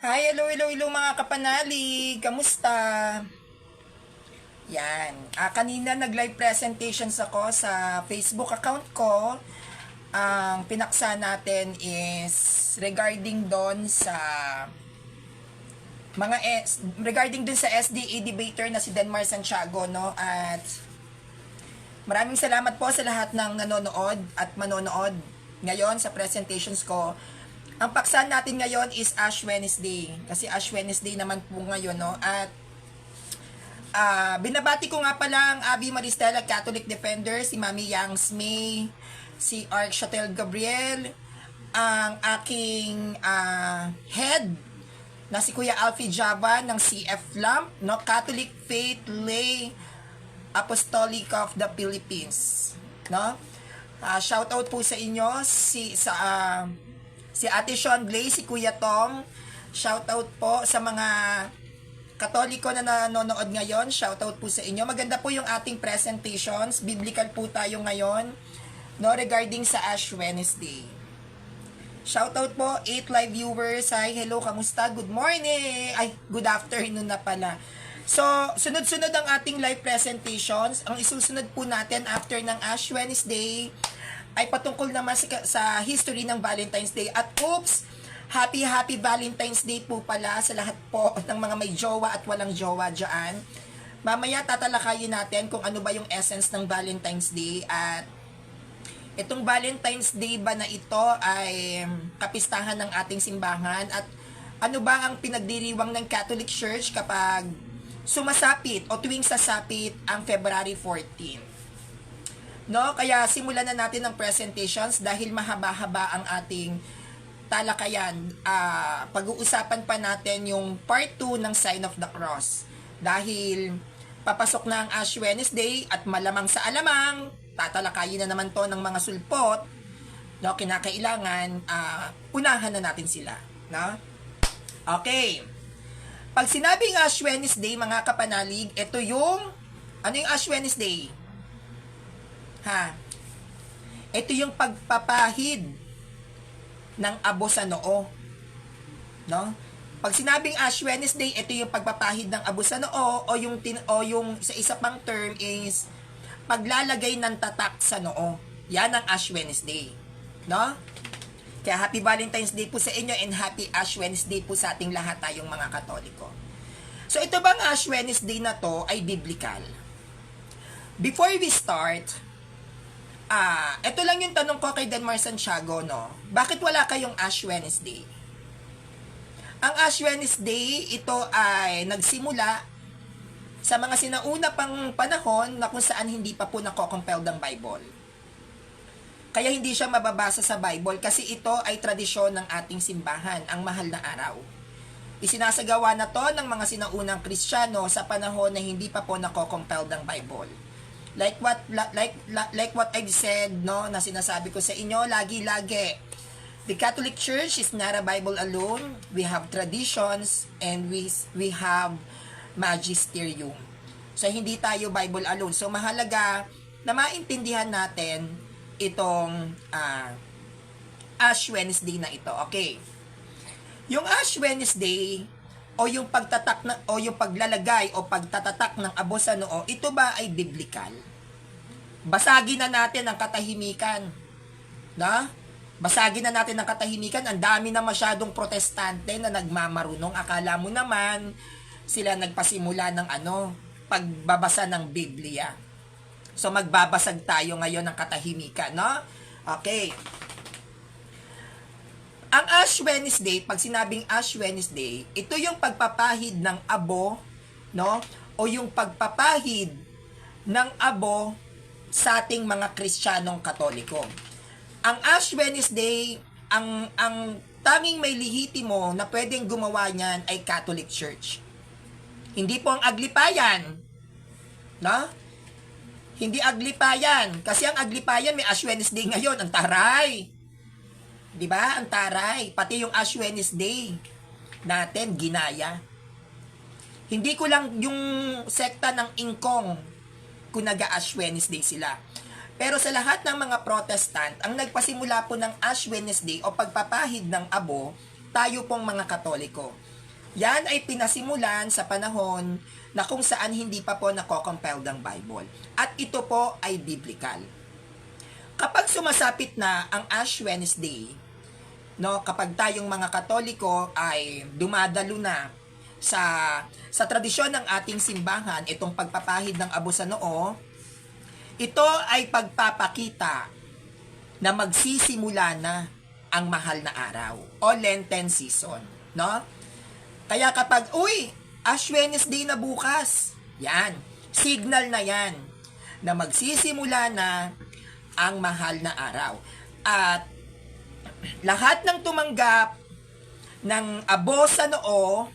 Hi, hello, hello, hello mga kapanalig. Kamusta? Yan. Kanina nag-live presentations ako sa Facebook account ko. Ang pinaksa natin is regarding doon sa regarding dun sa SDA debater na si Denmar Santiago, no? At maraming salamat po sa lahat ng nanonood at manonood ngayon sa presentations ko. Ang paksa natin ngayon is Ash Wednesday. Kasi Ash Wednesday naman po ngayon, no? At binabati ko nga pala ang Abby Maristela Catholic Defender, si Mami Yang May, si Arch Chatel Gabriel, ang aking head na si Kuya Alfie Java ng CF Lamp, no? Catholic Faith Lay Apostolic of the Philippines, no? Shout out po sa inyo si Ate Sean Glay, si Kuya Tom. Shout out po sa mga Katoliko na nanonood ngayon. Shout out po sa inyo. Maganda po yung ating presentations. Biblical po tayo ngayon, no, regarding sa Ash Wednesday. Shout out po 8 live viewers. Hi, hello, kamusta? Good morning. Ay, good afternoon na pala. So, sunod-sunod ang ating live presentations. Ang isusunod po natin after ng Ash Wednesday ay patungkol naman sa history ng Valentine's Day. At oops, happy Valentine's Day po pala sa lahat po ng mga may jowa at walang jowa dyan. Mamaya tatalakayin natin kung ano ba yung essence ng Valentine's Day. At itong Valentine's Day ba na ito ay kapistahan ng ating simbahan. At ano ba ang pinagdiriwang ng Catholic Church kapag sumasapit o tuwing sasapit ang February 14. No, kaya simulan na natin ang presentations dahil mahaba-haba ang ating talakayan. Pag-uusapan pa natin yung part 2 ng Sign of the Cross. Dahil papasok na ang Ash Wednesday at malamang sa alamang, tatalakayin na naman to ng mga sulpot, no, kinakailangan, unahan na natin sila. No? Okay. Pag sinabing Ash Wednesday, mga kapanalig, ito yung, ano yung Ash Wednesday? Ito yung pagpapahid ng abo sa noo. No? Pag sinabing Ash Wednesday, ito yung pagpapahid ng abo sa noo o yung sa isa pang term is paglalagay ng tatak sa noo. Yan ang Ash Wednesday. No? Kaya happy Valentine's Day po sa inyo and happy Ash Wednesday po sa ating lahat tayong mga Katoliko. So ito bang Ash Wednesday na to ay biblical? Before we start, ito lang yung tanong ko kay Denmar Santiago, no? Bakit wala kayong Ash Wednesday? Ang Ash Wednesday, ito ay nagsimula sa mga sinauna pang panahon na kung saan hindi pa po nako-compelled ang Bible. Kaya hindi siya mababasa sa Bible kasi ito ay tradisyon ng ating simbahan, ang mahal na araw. Isinasagawa na to ng mga sinaunang Kristiyano sa panahon na hindi pa po nako-compelled ang Bible. Like what I've said, no, na sinasabi ko sa inyo lagi-lagi. The Catholic Church is not a Bible alone. We have traditions and we have magisterium. So hindi tayo Bible alone. So mahalaga na maintindihan natin itong Ash Wednesday na ito. Okay. Yung Ash Wednesday o yung paglalagay o pagtatatak ng abo sa noo, ito ba ay biblical? Basagin na natin ang katahimikan. Na? Basagin na natin ang katahimikan. Ang dami na masyadong protestante na nagmamarunong. Akala mo naman sila nagpasimula ng pagbabasa ng Biblia. So magbabasag tayo ngayon ng katahimikan, no? Okay. Ang Ash Wednesday, pag sinabing Ash Wednesday, ito yung pagpapahid ng abo, no? O yung pagpapahid ng abo sa ating mga Kristiyanong Katoliko. Ang Ash Wednesday, ang tanging may lihitimo na pwedeng gumawa niyan ay Catholic Church. Hindi po ang Aglipayan, no? Hindi Aglipayan, kasi ang Aglipayan may Ash Wednesday ngayon, ang taray. 'Di ba? Ang taray, pati yung Ash Wednesday natin ginaya. Hindi ko lang yung sekta ng Ingkong kung nag-Ash Wednesday sila. Pero sa lahat ng mga Protestant, ang nagpasimula po ng Ash Wednesday o pagpapahid ng abo, tayo pong mga Katoliko. Yan ay pinasimulan sa panahon na kung saan hindi pa po nako-compile ng Bible. At ito po ay biblical. Kapag sumasapit na ang Ash Wednesday, no, kapag tayong mga Katoliko ay dumadalo na sa tradisyon ng ating simbahan, itong pagpapahid ng abo sa noo, ito ay pagpapakita na magsisimula na ang mahal na araw o Lenten season, no? Kaya kapag, Ash Wednesday na bukas, yan, signal na yan na magsisimula na ang mahal na araw. At lahat ng tumanggap ng abo sa noo,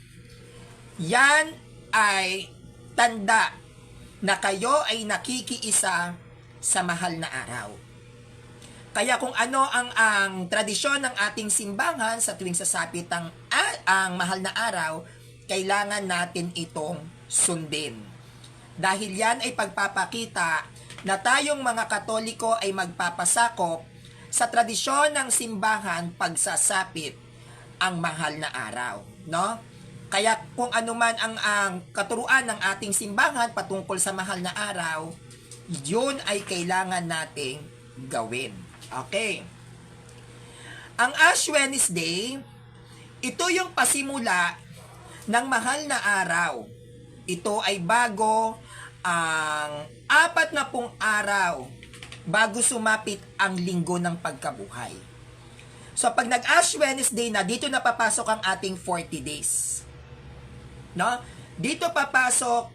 yan ay tanda na kayo ay nakikiisa sa mahal na araw. Kaya kung ano ang tradisyon ng ating simbahan sa tuwing sasapit ang mahal na araw, kailangan natin itong sundin. Dahil yan ay pagpapakita na tayong mga Katoliko ay magpapasakop sa tradisyon ng simbahan pagsasapit ang mahal na araw, no? Kaya kung ano man ang katuruan ng ating simbahan patungkol sa mahal na araw, yun ay kailangan nating gawin. Okay. Ang Ash Wednesday, ito yung pasimula ng mahal na araw. Ito ay bago ang 40 araw bago sumapit ang linggo ng pagkabuhay. So pag nag-Ash Wednesday na, dito na papasok ang ating 40 days. No? Dito papasok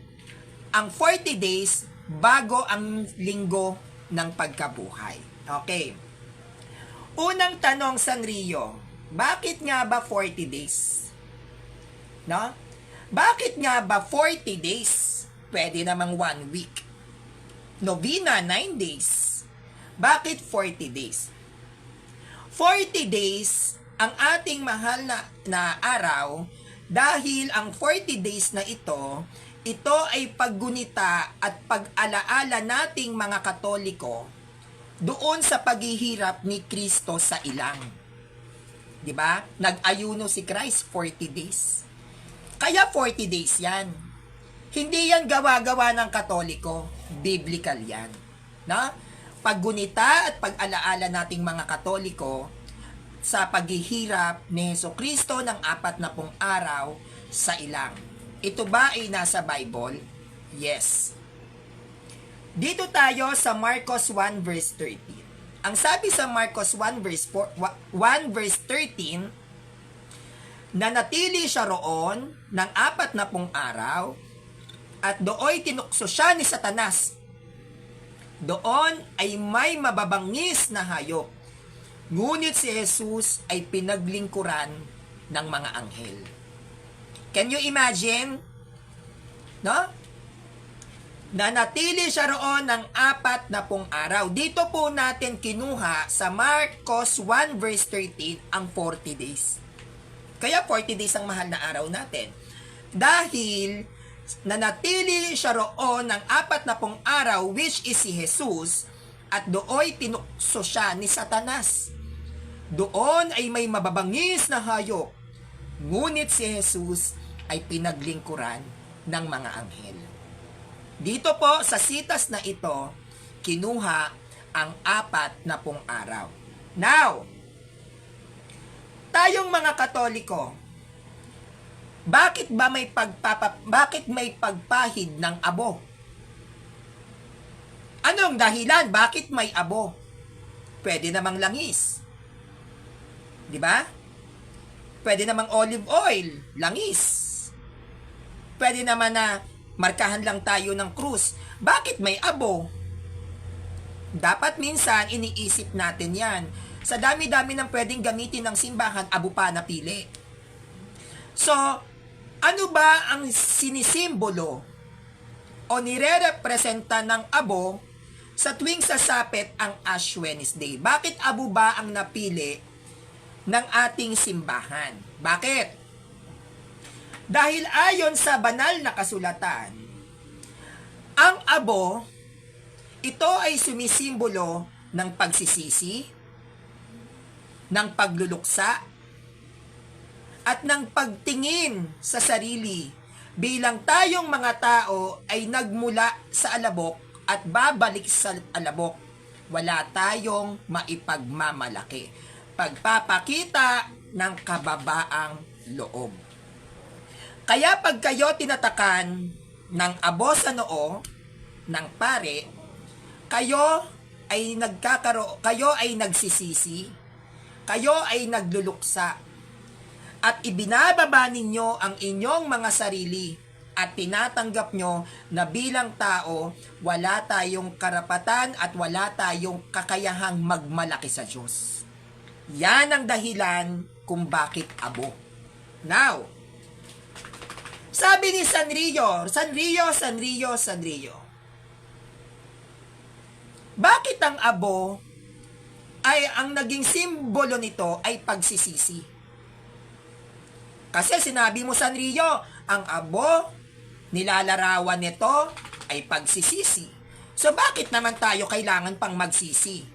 ang 40 days bago ang linggo ng pagkabuhay. Okay. Unang tanong, Sanrio, bakit nga ba 40 days? No? Bakit nga ba 40 days? Pwede namang 1 week. Novena, 9 days. Bakit 40 days? 40 days ang ating mahal na araw dahil ang 40 days na ito ay paggunita at pag-alaala nating mga Katoliko doon sa paghihirap ni Kristo sa ilang. 'Di ba? Nag-ayuno si Christ 40 days. Kaya 40 days 'yan. Hindi 'yan gawa-gawa ng Katoliko, biblical 'yan. Na? Paggunita at pag-alaala nating mga Katoliko sa paghihirap ni Hesukristo ng 40 araw sa ilang. Ito ba ay nasa Bible? Yes. Dito tayo sa Marcos 1 verse 13. Ang sabi sa Marcos 1 verse 13, nanatili siya roon ng 40 araw at dooy tinukso siya ni Satanas. Doon ay may mababangis na hayop. Ngunit si Jesus ay pinaglingkuran ng mga anghel. Can you imagine? No? Nanatili siya roon ng 40 araw. Dito po natin kinuha sa Marcos 1 verse 13 ang 40 days. Kaya 40 days ang mahal na araw natin. Dahil nanatili siya roon ng 40 araw, which is si Jesus, at dooy tinukso siya ni Satanas. Doon ay may mababangis na hayop. Ngunit si Jesus ay pinaglingkuran ng mga anghel. Dito po sa sitas na ito, kinuha ang 40 araw. Now, tayong mga Katoliko, bakit may pagpahid ng abo? Anong dahilan? Bakit may abo? Pwede namang langis. 'Di ba? Pwede namang olive oil, langis. Pwede naman na markahan lang tayo ng krus. Bakit may abo? Dapat minsan iniisip natin yan. Sa dami-dami ng pwedeng gamitin ng simbahan, abo pa napili. So, ano ba ang sinisimbolo o nire-representa ng abo sa tuwing sasapit ang Ash Wednesday? Bakit abo ba ang napili ng ating simbahan? Bakit? Dahil ayon sa banal na kasulatan, ang abo, ito ay sumisimbolo ng pagsisisi, ng pagluluksa, at ng pagtingin sa sarili bilang tayong mga tao ay nagmula sa alabok at babalik sa alabok. Wala tayong maipagmamalaki. Pagpapakita ng kababaang loob. Kaya pag kayo tinatakan ng abo sa noo ng pare, kayo ay nagsisisi, kayo ay nagluluksa, at ibinababa ninyo ang inyong mga sarili at tinatanggap nyo na bilang tao, wala tayong karapatan at wala tayong kakayahang magmalaki sa Diyos. Yan ang dahilan kung bakit abo. Now, sabi ni Sanrio, bakit ang abo ay ang naging simbolo nito ay pagsisisi? Kasi sinabi mo, Sanrio, ang abo, nilalarawan nito ay pagsisisi. So bakit naman tayo kailangan pang magsisi?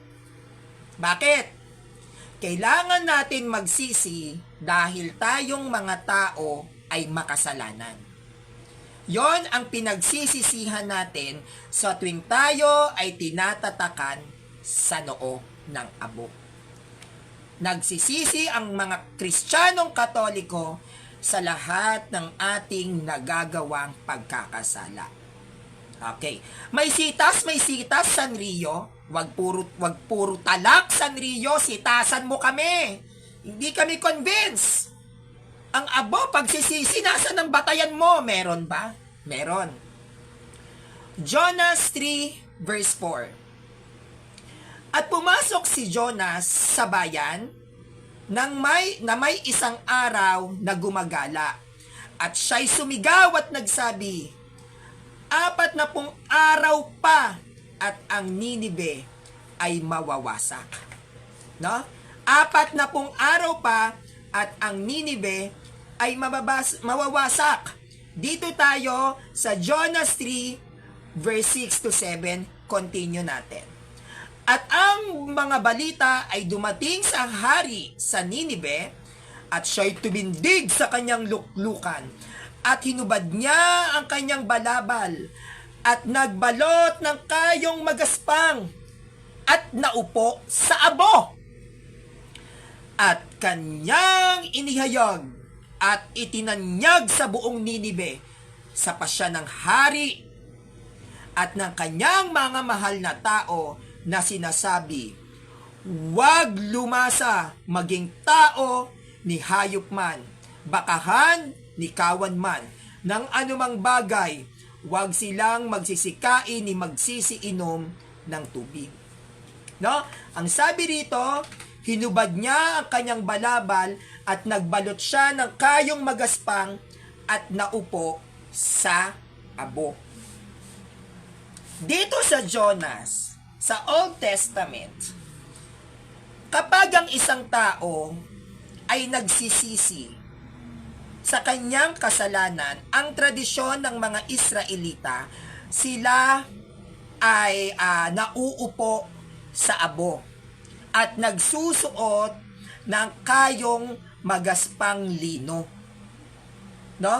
Bakit? Kailangan natin magsisi dahil tayong mga tao ay makasalanan. Yon ang pinagsisisihan natin sa tuwing tayo ay tinatatakan sa noo ng abo. Nagsisisi ang mga Kristiyanong Katoliko sa lahat ng ating nagagawang pagkakasala. Okay. May sitas, Sanrio. Wag puro talak, Sanrio. Sitasan mo kami. Hindi kami convinced. Ang abo, pagsisisi, nasa ng batayan mo? Meron ba? Meron. Jonas 3 verse 4. At pumasok si Jonas sa bayan na may isang araw na gumagala. At siya'y sumigaw at nagsabi, 40 araw pa at ang Ninibe ay mawawasak. No? 40 araw pa at ang Ninibe ay mawawasak. Dito tayo sa Jonas 3 verse 6 to 7. Continue natin. At ang mga balita ay dumating sa hari sa Ninibe at siya'y tumindig sa kanyang luklukan at hinubad niya ang kanyang balabal at nagbalot ng kayong magaspang at naupo sa abo at kanyang inihayag at itinanyag sa buong Ninibe sa pasya ng hari at ng kanyang mga mahal na tao na sinasabi, huwag lumasa maging tao ni hayop man, bakahan ni kawan man, ng anumang bagay, huwag silang magsisikain ni magsisiinom ng tubig. No? Ang sabi rito, hinubad niya ang kanyang balabal at nagbalot siya ng kayong magaspang at naupo sa abo. Dito sa Jonas, sa Old Testament, kapag ang isang tao ay nagsisisi sa kanyang kasalanan, ang tradisyon ng mga Israelita, sila ay nauupo sa abo at nagsusuot ng kayong magaspang lino. No?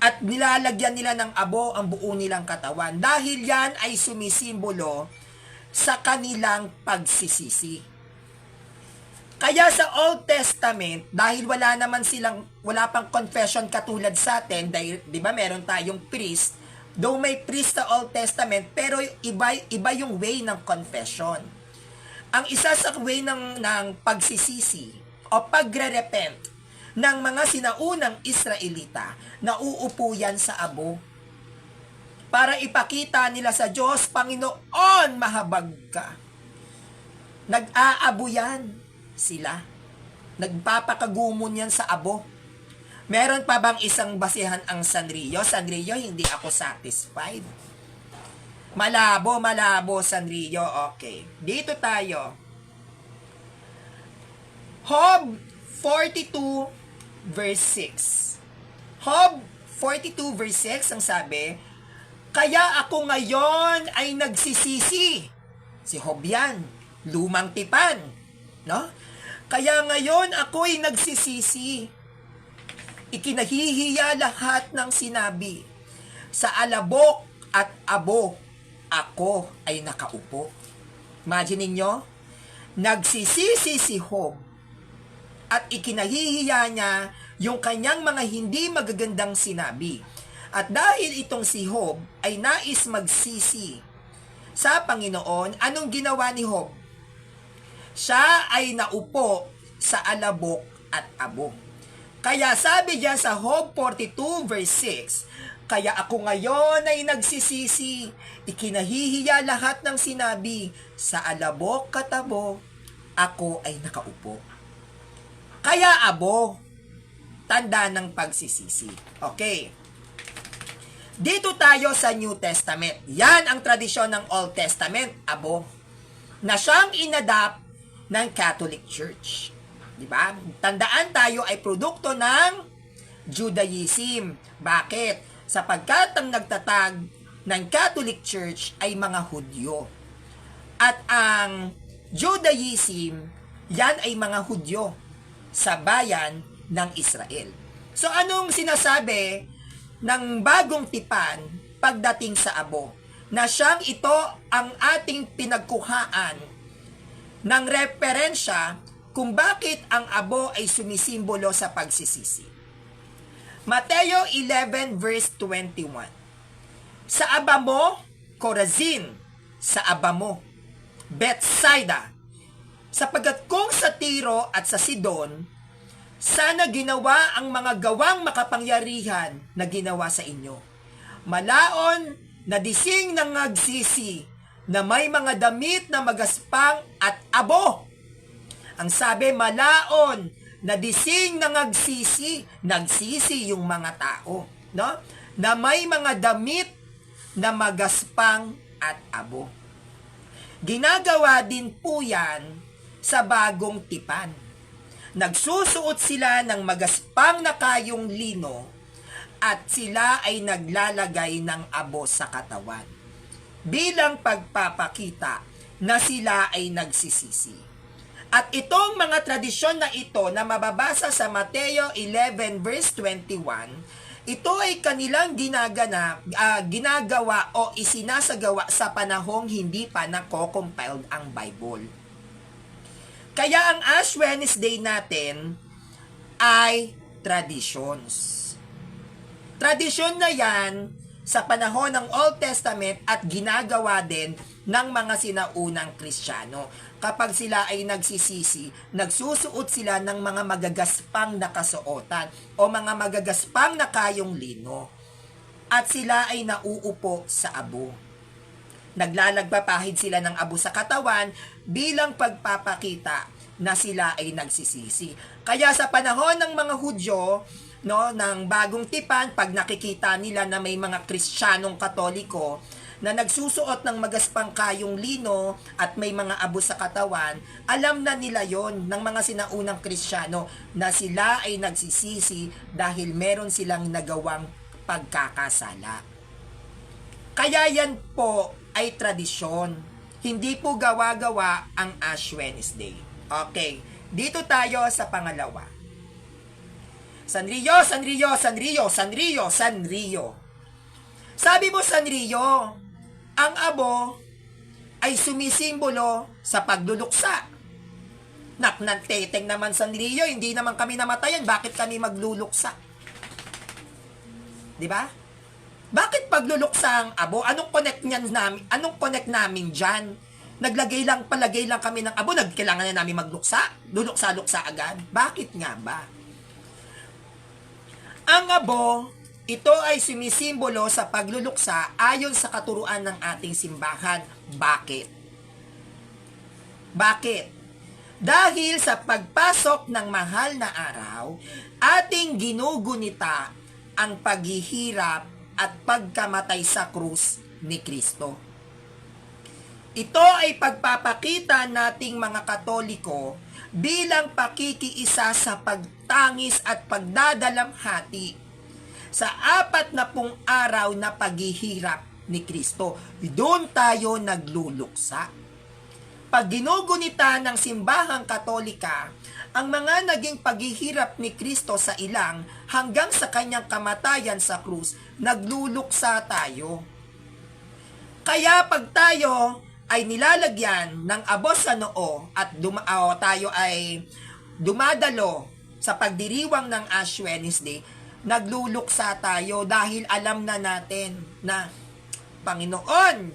At nilalagyan nila ng abo ang buo nilang katawan dahil yan ay sumisimbolo sa kanilang pagsisisi. Kaya sa Old Testament, dahil wala pang confession katulad sa atin, dahil, di ba, meron tayong priest, though may priest sa Old Testament, pero iba yung way ng confession. Ang isa sa way ng pagsisisi o pagre-repent ng mga sinaunang Israelita, nauupo yan sa abo para ipakita nila sa Diyos, Panginoon, mahabag ka. Nag-aabo yan sila. Nagpapakagumon yan sa abo. Meron pa bang isang basihan ang Sanrio? Sanrio, hindi ako satisfied. Malabo, Sanrio. Okay. Dito tayo. Job 42 verse 6. Job 42 verse 6 ang sabi, kaya ako ngayon ay nagsisisi. Si Job yan, lumang tipan. No? Kaya ngayon ako'y nagsisisi ikinahihiya lahat ng sinabi. Sa alabok at abo, ako ay nakaupo. Imagine ninyo, nagsisisi si Job at ikinahihiya niya yung kanyang mga hindi magagandang sinabi. At dahil itong si Job ay nais magsisi sa Panginoon, anong ginawa ni Job? Siya ay naupo sa alabok at abo. Kaya sabi diyan sa Job 42 verse 6, kaya ako ngayon ay nagsisisi, ikinahihiya lahat ng sinabi, sa alabok at abo, ako ay nakaupo. Kaya abo, tanda ng pagsisisi. Okay. Dito tayo sa New Testament. Yan ang tradisyon ng Old Testament, abo, na siyang inadapt ng Catholic Church. Diba? Tandaan, tayo ay produkto ng Judaism. Bakit? Sapagkat ang nagtatag ng Catholic Church ay mga Hudyo. At ang Judaism, yan ay mga Hudyo sa bayan ng Israel. So anong sinasabi ng bagong tipan pagdating sa abo? Na siyang ito ang ating pinagkuhaan ng referensya kung bakit ang abo ay sumisimbolo sa pagsisisi. Mateo 11 verse 21. Sa aba mo, Corazin, sa aba mo, Bethsaida, sapagkat kung sa Tiro at sa Sidon, sana ginawa ang mga gawang makapangyarihan na ginawa sa inyo. Malaon na dising ng nagsisi, na may mga damit na magaspang at abo. Ang sabi, malaon na dising ng nagsisi yung mga tao, no? Na may mga damit na magaspang at abo. Ginagawa din po yan sa bagong tipan. Nagsusuot sila ng magaspang na kayong lino at sila ay naglalagay ng abo sa katawan bilang pagpapakita na sila ay nagsisisi. At itong mga tradisyon na ito na mababasa sa Mateo 11 verse 21, ito ay kanilang ginagawa o isinasagawa sa panahong hindi pa nako-compiled ang Bible. Kaya ang Ash Wednesday natin ay traditions. Tradisyon na yan sa panahon ng Old Testament at ginagawa din ng mga sinaunang Kristiyano. Kapag sila ay nagsisisi, nagsusuot sila ng mga magagaspang na kasuotan o mga magagaspang na kayong lino. At sila ay nauupo sa abo. Naglalagpapahid sila ng abo sa katawan bilang pagpapakita na sila ay nagsisisi. Kaya sa panahon ng mga Hudyo, no, ng bagong tipan, pag nakikita nila na may mga Kristiyanong Katoliko na nagsusuot ng magaspang kayong lino at may mga abo sa katawan, alam na nila yon ng mga sinaunang Kristiyano na sila ay nagsisisi dahil meron silang nagawang pagkakasala. Kaya yan po ay tradisyon. Hindi po gawa-gawa ang Ash Wednesday. Okay, dito tayo sa pangalawa. Sanrio, Sanrio, Sanrio, Sanrio, Sanrio. Sabi mo, Sanrio, ang abo ay sumisimbolo sa pagluluksa. Naknanteteng naman, Sanrio, hindi naman kami namatayan, bakit kami magluluksa? Di ba? Bakit pagluluksa ang abo? Anong connect niyan namin? Anong connect namin diyan? Palagay lang kami ng abo, kailangan na namin magluksa? Luluksa-luksa agad? Bakit nga ba? Ang abo, ito ay sumisimbolo sa pagluluksa ayon sa katuruan ng ating simbahan. Bakit? Bakit? Dahil sa pagpasok ng mahal na araw, ating ginugunita ang paghihirap at pagkamatay sa krus ni Kristo. Ito ay pagpapakita nating mga Katoliko bilang pakikiisa sa pagtangis at pagdadalamhati sa 40 araw na paghihirap ni Kristo. Doon tayo nagluluksa. Pag ginugunita ng simbahang Katolika ang mga naging paghihirap ni Kristo sa ilang hanggang sa kanyang kamatayan sa krus, nagluluksa tayo. Kaya pag tayo ay nilalagyan ng abos sa noo at tayo ay dumadalo sa pagdiriwang ng Ash Wednesday, nagluluksa tayo dahil alam na natin na, Panginoon,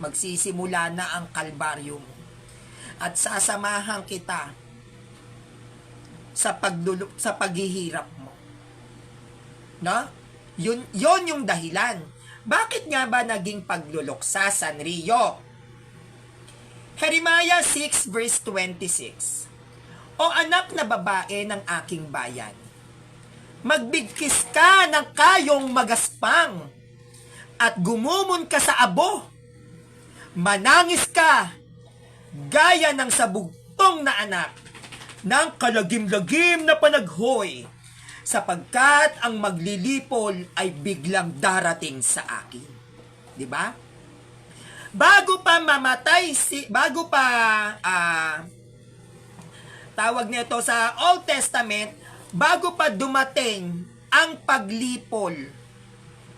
magsisimula na ang kalbaryo mo at sasamahan kita sa paghihirap mo. No? Yun yung dahilan. Bakit nga ba naging pagluluksa, Sanrio? Jeremiah 6 verse 26. O anak na babae ng aking bayan, magbigkis ka ng kayong magaspang at gumumon ka sa abo. Manangis ka gaya ng sabugtong na anak ng kalagim-lagim na panaghoy, sapagkat ang maglilipol ay biglang darating sa akin. 'Di ba? Bago pa tawag nito sa Old Testament, bago pa dumating ang paglipol,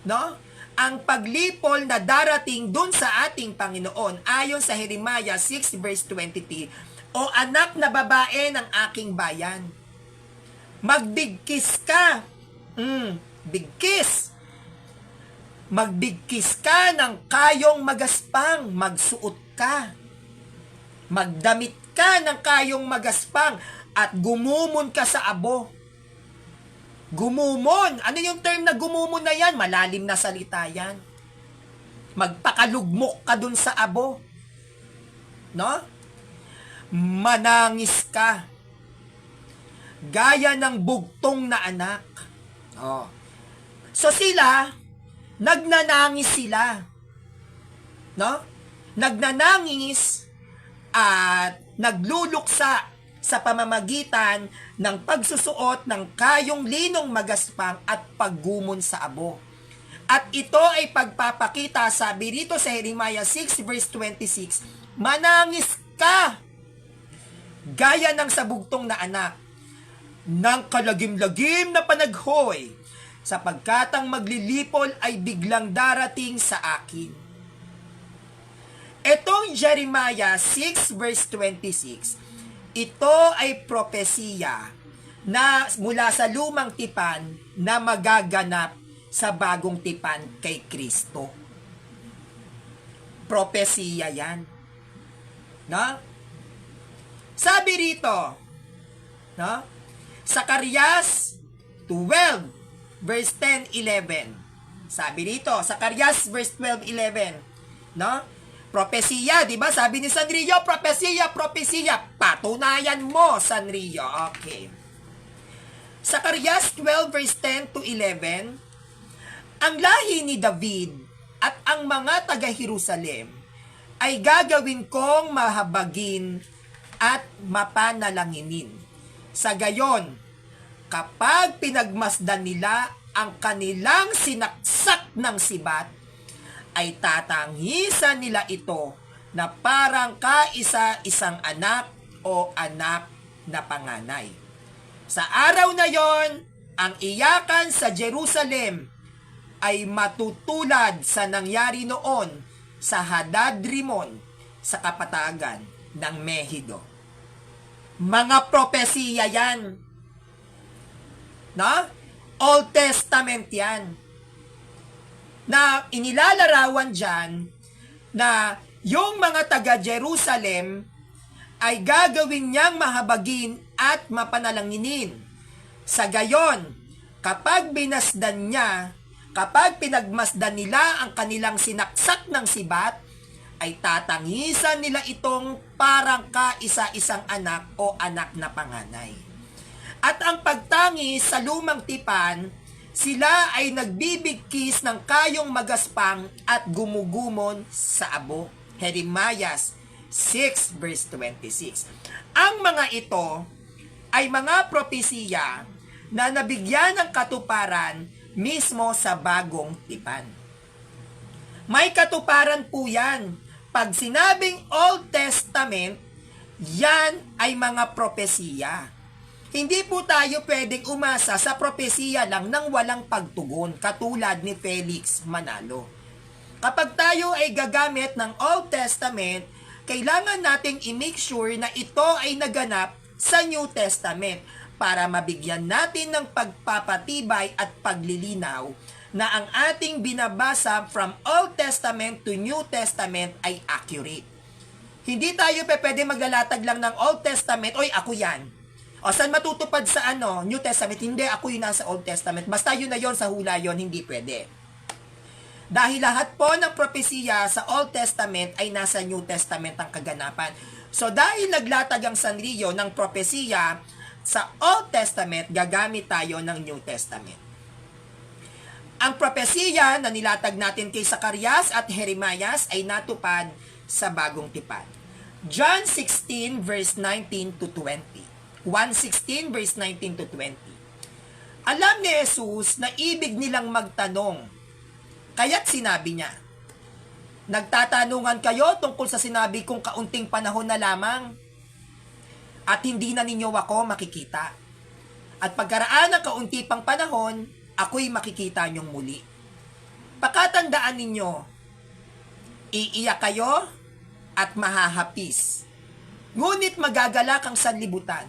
no? Ang paglipol na darating dun sa ating Panginoon, ayon sa Jeremiah 6 verse 23, o anak na babae ng aking bayan, magbigkis ka. Bigkis. Magbigkis ka ng kayong magaspang, magsuot ka. Magdamit ka ng kayong magaspang at gumumon ka sa abo. Gumumon. Ano yung term na gumumon na yan? Malalim na salita yan. Magpakalugmok ka dun sa abo. No? Manangis ka. Gaya ng bugtong na anak. Oh. So sila, nagnanangis sila. No? Nagnanangis at nagluluksa sa pamamagitan ng pagsusuot ng kayong linong magaspang at paggumon sa abo. At ito ay pagpapakita, sabi rito sa Jeremiah 6 verse 26, manangis ka gaya ng sabugtong na anak ng kalagim-lagim na panaghoy, sapagkat ang maglilipol ay biglang darating sa akin. Itong Jeremiah 6 verse 26, ito ay propesiya na mula sa lumang tipan na magaganap sa bagong tipan kay Kristo. Propesiya yan. No? Sabi rito, no? Zacarias 12 verse 10-11. Sabi rito, Zacarias verse 12-11, no? Propesiya, di ba? Sabi ni Sanrio, propesiya. Patunayan mo, Sanrio. Okay. Zacarias 12 verse 10-11, ang lahi ni David at ang mga taga-Jerusalem ay gagawin kong mahabagin at mapanalanginin. Sa gayon, kapag pinagmasdan nila ang kanilang sinaksak ng sibat, ay tatanghisan nila ito na parang kaisa-isang anak o anak na panganay. Sa araw na yon, ang iyakan sa Jerusalem ay matutulad sa nangyari noon sa Hadadrimon sa kapatagan ng Megido. Mga propesiya yan. No? Old Testament yan. Na inilalarawan dyan na yung mga taga-Jerusalem ay gagawin niyang mahabagin at mapanalanginin. Sa gayon, kapag binasdan niya, kapag pinagmasdan nila ang kanilang sinaksak ng sibat, ay tatangisan nila itong parang kaisa-isang anak o anak na panganay. At ang pagtangis sa lumang tipan, sila ay nagbibigkis ng kayong magaspang at gumugumon sa abo. Jeremiah 6 verse 26. Ang mga ito ay mga propesiya na nabigyan ng katuparan mismo sa bagong tipan. May katuparan po yan. Pag sinabing Old Testament, Yan ay mga propesiya. Hindi po tayo pwedeng umasa sa propesiya lang nang walang pagtugon, katulad ni Felix Manalo. Kapag tayo ay gagamit ng Old Testament, kailangan nating i-make sure na ito ay naganap sa New Testament para mabigyan natin ng pagpapatibay at paglilinaw na ang ating binabasa from Old Testament to New Testament ay accurate. Hindi tayo pwede maglalatag lang ng Old Testament, oy, ako yan. O saan matutupad sa New Testament? Hindi, ako yun nasa Old Testament. Basta yun na yun, sa hula yun, hindi pwede. Dahil lahat po ng propesiya sa Old Testament ay nasa New Testament ang kaganapan. So dahil naglatag ang Sanrio ng propesiya sa Old Testament, gagamit tayo ng New Testament. Ang propesiya na nilatag natin kay Zacarias at Jeremias ay natupad sa Bagong Tipan. John 16 verse 19 to 20. 1:16 verse 19 to 20. Alam ni Jesus na ibig nilang magtanong, kaya't sinabi niya, nagtatanungan kayo tungkol sa sinabi kong kaunting panahon na lamang at hindi na ninyo ako makikita. At pagkaraan ng kaunti pang panahon, ako'y makikita niyong muli. Pakatandaan ninyo, iiyak kayo at mahahapis. Ngunit magagalak ang sanlibutan.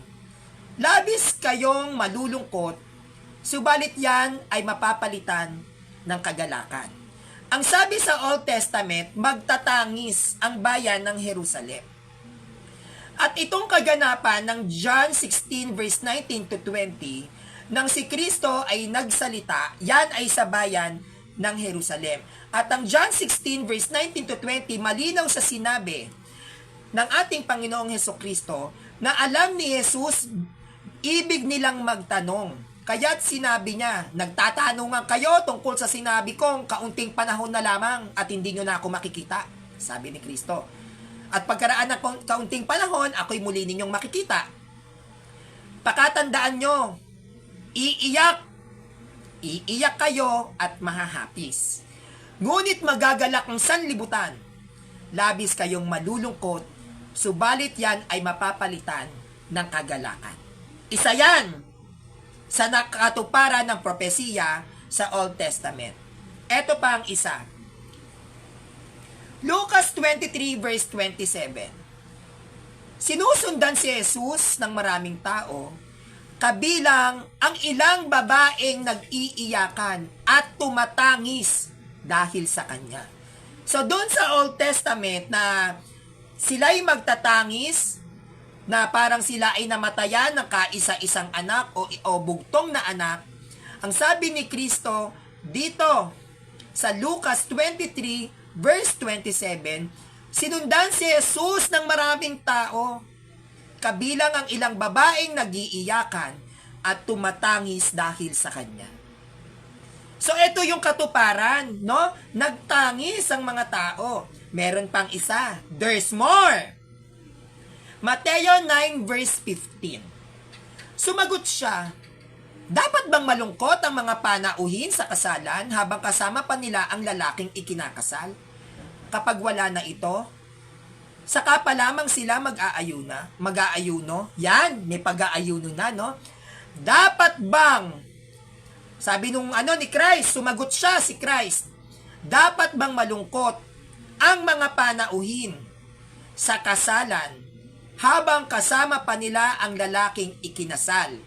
Labis kayong malulungkot, subalit yan ay mapapalitan ng kagalakan. Ang sabi sa Old Testament, magtatangis ang bayan ng Jerusalem. At itong kaganapan ng John 16 verse 19 to 20, nang si Kristo ay nagsalita, yan ay sa bayan ng Jerusalem. At ang John 16 verse 19 to 20, malinaw sa sinabi ng ating Panginoong Hesukristo na alam ni Jesus, ibig nilang magtanong. Kaya't sinabi niya, nagtatanungan kayo tungkol sa sinabi kong kaunting panahon na lamang at hindi nyo na ako makikita, sabi ni Kristo. At pagkaraan ng kaunting panahon, ako'y muli ninyong makikita. Pakatandaan nyo, iiyak kayo at mahahapis. Ngunit magagalak ang sanlibutan, labis kayong malulungkot, subalit yan ay mapapalitan ng kagalakan. Isa yan sa nakatuparan ng propesiya sa Old Testament. Ito pa ang isa. Lucas 23 verse 27. Sinusundan si Jesus ng maraming tao, kabilang ang ilang babaeng nag-iiyakan at tumatangis dahil sa kanya. So doon sa Old Testament na sila'y magtatangis, na parang sila ay namatayan ng kaisa-isang anak o bugtong na anak, ang sabi ni Kristo dito sa Lucas 23 verse 27, sinundan si Jesus ng maraming tao, kabilang ang ilang babaeng nag-iiyakan at tumatangis dahil sa kanya. So ito yung katuparan, no? Nagtangis ang mga tao. Meron pang isa. There's more. Mateo 9 verse 15. Sumagot siya, dapat bang malungkot ang mga panauhin sa kasalan habang kasama pa nila ang lalaking ikinakasal? Kapag wala na ito, saka pa lamang sila mag-aayuno. Yan, may pag-aayuno na, no? Dapat bang, sabi nung ni Christ, sumagot siya si Christ, dapat bang malungkot ang mga panauhin sa kasalan habang kasama pa nila ang lalaking ikinasal?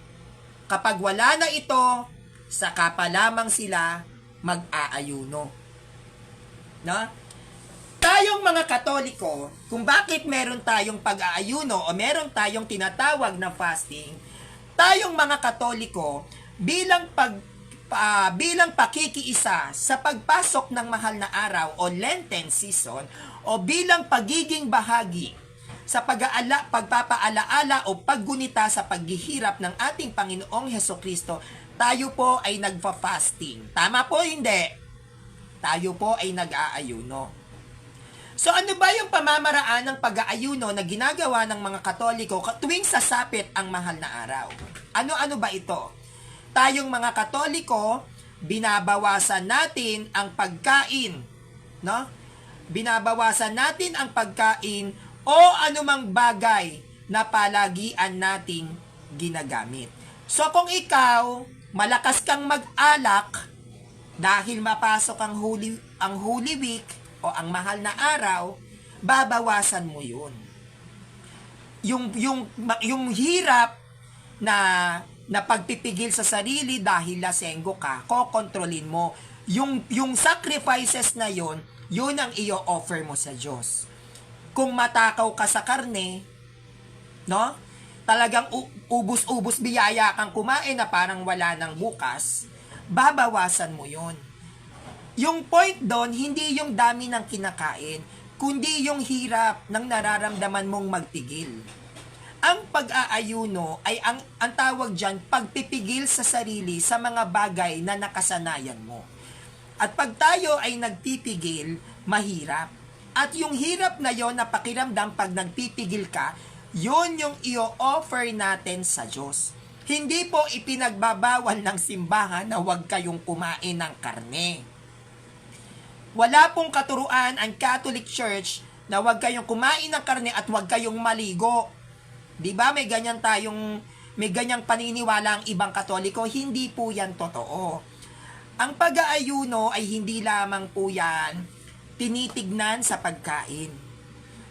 Kapag wala na ito, saka pa lamang sila mag-aayuno. No? Tayong mga Katoliko, kung bakit meron tayong pag-aayuno o meron tayong tinatawag na fasting, tayong mga Katoliko bilang pakikiisa sa pagpasok ng mahal na araw o Lenten season o bilang pagiging bahagi sa pagpapaalaala o paggunita sa paghihirap ng ating Panginoong Hesukristo, tayo po ay nagfa-fasting. Tama po, hindi? Tayo po ay nag-aayuno. So ano ba yung pamamaraan ng pag-aayuno na ginagawa ng mga Katoliko tuwing sasapit ang mahal na araw? Ano-ano ba ito? Tayong mga Katoliko, binabawasan natin ang pagkain, no? Binabawasan natin ang pagkain o anumang bagay na palagian nating ginagamit. So kung ikaw, malakas kang mag-alak dahil mapasok ang Holy Week o ang mahal na araw, babawasan mo yun. Yung hirap na pagpipigil sa sarili dahil lasenggo ka, kokontrolin mo. Yung sacrifices na yun ang i-offer mo sa Diyos. Kung matakaw ka sa karne, no? Talagang ubus-ubus biyaya kang kumain na parang wala nang bukas, babawasan mo yun. Yung point doon, hindi yung dami ng kinakain, kundi yung hirap ng nararamdaman mong magpigil. Ang pag-aayuno ay ang tawag dyan, pagpipigil sa sarili sa mga bagay na nakasanayan mo. At pag tayo ay nagpipigil, mahirap. At yung hirap na yon na pakiramdam pag nagpipigil ka, yon yung i-offer natin sa Diyos. Hindi po ipinagbabawal ng simbahan na huwag kayong kumain ng karne. Wala pong katuruan ang Catholic Church na huwag kayong kumain ng karne at huwag kayong maligo. 'Di ba may ganyang paniniwala ang ibang Katoliko? Hindi po yan totoo. Ang pag-aayuno ay hindi lamang po yan tinitignan sa pagkain.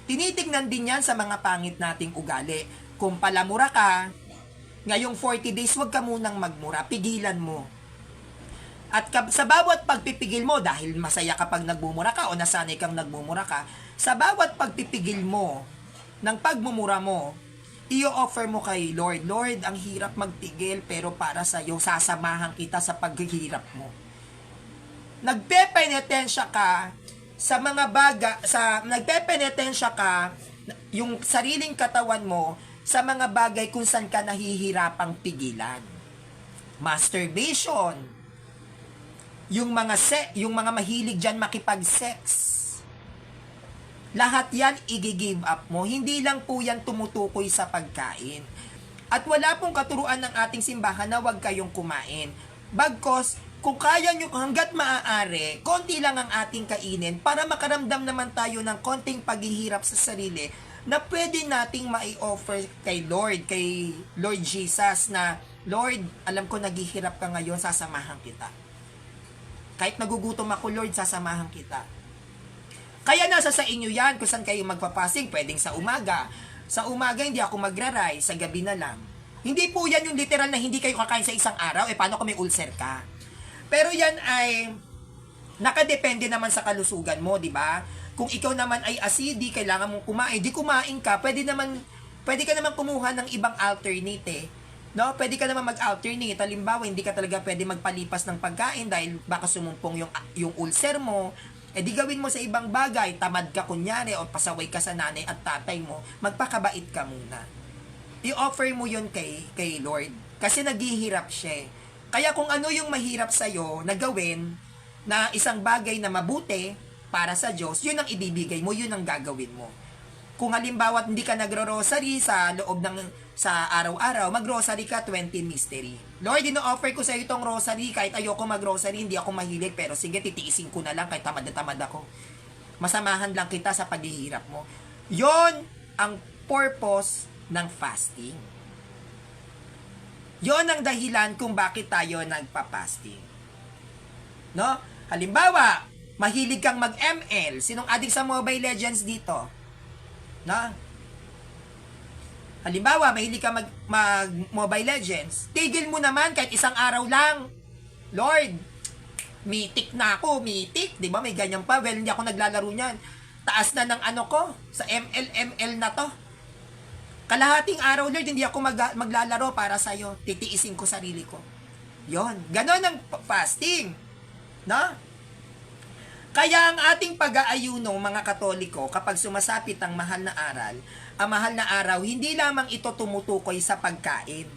Tinitignan din yan sa mga pangit nating ugali. Kung palamura ka, ngayong 40 days, huwag ka munang magmura. Pigilan mo. At sa bawat pagpipigil mo, dahil masaya kapag nagmumura ka o nasanay kang nagmumura ka, sa bawat pagpipigil mo, ng pagmumura mo, i-offer mo kay Lord, Lord, ang hirap magpigil, pero para sa iyo, sasamahan kita sa paghihirap mo. Nagpepenitensya ka sa mga nagpepenitensya ka, yung sariling katawan mo, sa mga bagay kung saan ka nahihirapang pigilan. Masturbation, yung mga mahilig dyan makipag-sex, lahat yan i-give up mo. Hindi lang po yan tumutukoy sa pagkain. At wala pong katuruan ng ating simbahan na huwag kayong kumain. Bagkos, kung kaya nyo hanggat maaari, konti lang ang ating kainin para makaramdam naman tayo ng konting paghihirap sa sarili na pwede nating mai-offer kay Lord Jesus na, Lord, alam ko naghihirap ka ngayon, sasamahan kita. Kahit nagugutom ako, Lord, sasamahan kita. Kaya nasa sa inyo yan, kung saan kayo magpapasing, pwedeng sa umaga. Sa umaga, hindi ako magraray, sa gabi na lang. Hindi po yan yung literal na hindi kayo kakain sa isang araw, paano kung may ulcer ka? Pero yan ay nakadepende naman sa kalusugan mo, di ba? Kung ikaw naman ay asidi, kailangan mong kumain, di kumain ka, pwede ka naman kumuha ng ibang alternate. No? Pwede ka naman mag-alternate. Halimbawa, hindi ka talaga pwede magpalipas ng pagkain dahil baka sumumpong yung ulcer mo. Di gawin mo sa ibang bagay, tamad ka kunyari o pasaway ka sa nanay at tatay mo, magpakabait ka muna. I-offer mo yun kay Lord kasi naghihirap siya. Kaya kung ano yung mahirap sa'yo na gawin na isang bagay na mabuti para sa Diyos, yun ang ibibigay mo, yun ang gagawin mo. Kung halimbawa hindi ka nagro-rosary sa araw-araw, mag-rosary ka 20 mystery. Lord, ino-offer ko sa iyo itong rosary, kahit ayoko mag-rosary, hindi ako mahilig, pero sige, titiisin ko na lang, kahit tamad na tamad ako. Masamahan lang kita sa paghihirap mo. Yon ang purpose ng fasting. Yon ang dahilan kung bakit tayo nagpa-fasting. No? Halimbawa, mahilig kang mag-ML. Sinong addict sa Mobile Legends dito? No? Halimbawa, mahilig ka mag-Mobile Legends. Tigil mo naman kahit isang araw lang. Lord, mitik na ako, mitik. Di ba? May ganyan pa. Well, hindi ako naglalaro niyan. Taas na ng ano ko. Sa ML na to. Kalahating araw, Lord, hindi ako maglalaro para sa'yo. Titiisin ko sarili ko. Yon. Ganon ang fasting. No? Kaya ang ating pag-aayuno, mga Katoliko, kapag sumasapit ang mahal na araw, hindi lamang ito tumutukoy sa pagkain.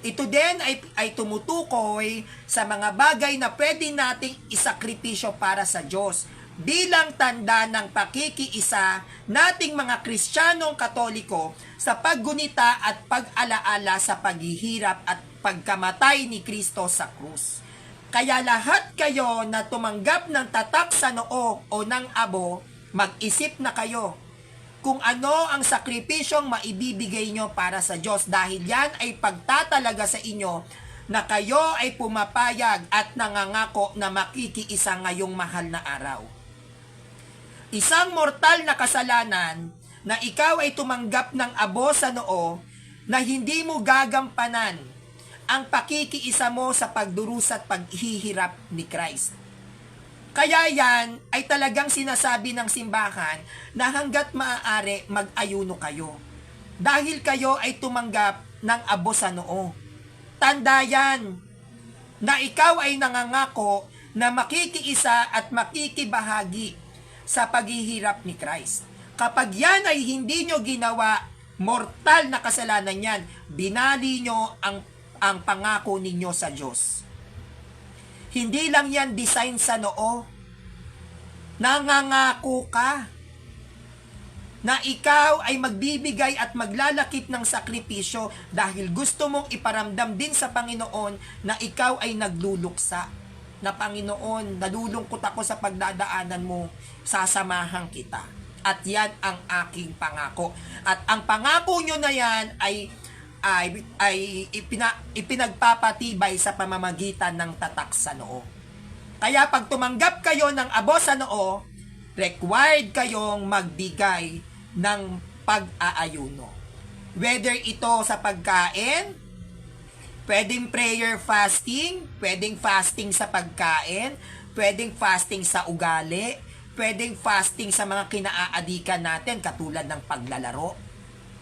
Ito din ay tumutukoy sa mga bagay na pwede nating isakripisyo para sa Diyos bilang tanda ng pakikiisa nating mga Kristiyanong Katoliko sa paggunita at pag-alaala sa paghihirap at pagkamatay ni Kristo sa krus. Kaya lahat kayo na tumanggap ng tatak sa noo o ng abo, mag-isip na kayo. kung ano ang sakripisyong maibibigay nyo para sa Diyos dahil yan ay pagtatalaga sa inyo na kayo ay pumapayag at nangangako na makikiisa ngayong mahal na araw. Isang mortal na kasalanan na ikaw ay tumanggap ng abo sa noo na hindi mo gagampanan ang pakikiisa mo sa pagdurusa at paghihirap ni Christ. Kaya yan ay talagang sinasabi ng simbahan na hanggat maaari mag-ayuno kayo. Dahil kayo ay tumanggap ng abo sa noo. Tanda yan na ikaw ay nangangako na makikiisa at makikibahagi sa paghihirap ni Christ. Kapag yan ay hindi nyo ginawa, mortal na kasalanan yan, binali nyo ang pangako ninyo sa Diyos. Hindi lang yan design sa noo. Nangangako ka na ikaw ay magbibigay at maglalakip ng sakripisyo dahil gusto mong iparamdam din sa Panginoon na ikaw ay nagluluksa. Na Panginoon, nalulungkot ako sa pagdadaanan mo, sasamahan kita. At yan ang aking pangako. At ang pangako nyo na yan ay ipinagpapatibay sa pamamagitan ng tatak sa noo. Kaya pag tumanggap kayo ng abo sa noo, required kayong magbigay ng pag-aayuno. Whether ito sa pagkain, pwedeng prayer fasting, pwedeng fasting sa pagkain, pwedeng fasting sa ugali, pwedeng fasting sa mga kinaaadikan natin katulad ng paglalaro,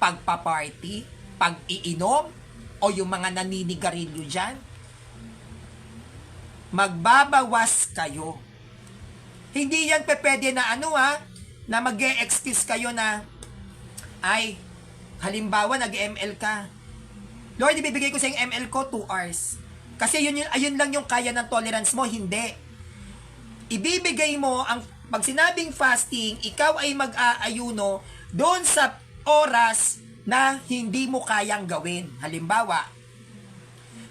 pagpaparty, pag-iinom, o yung mga naninigarilyo dyan. Magbabawas kayo. Hindi yan pwede na na mag-e-excuse kayo na, ay, halimbawa, nag-ML ka. Lord, ibibigay ko sa yung ML ko 2 hours. Kasi ayun lang yung kaya ng tolerance mo, hindi. Ibibigay mo, pag sinabing fasting, ikaw ay mag-aayuno doon sa oras na hindi mo kayang gawin. Halimbawa,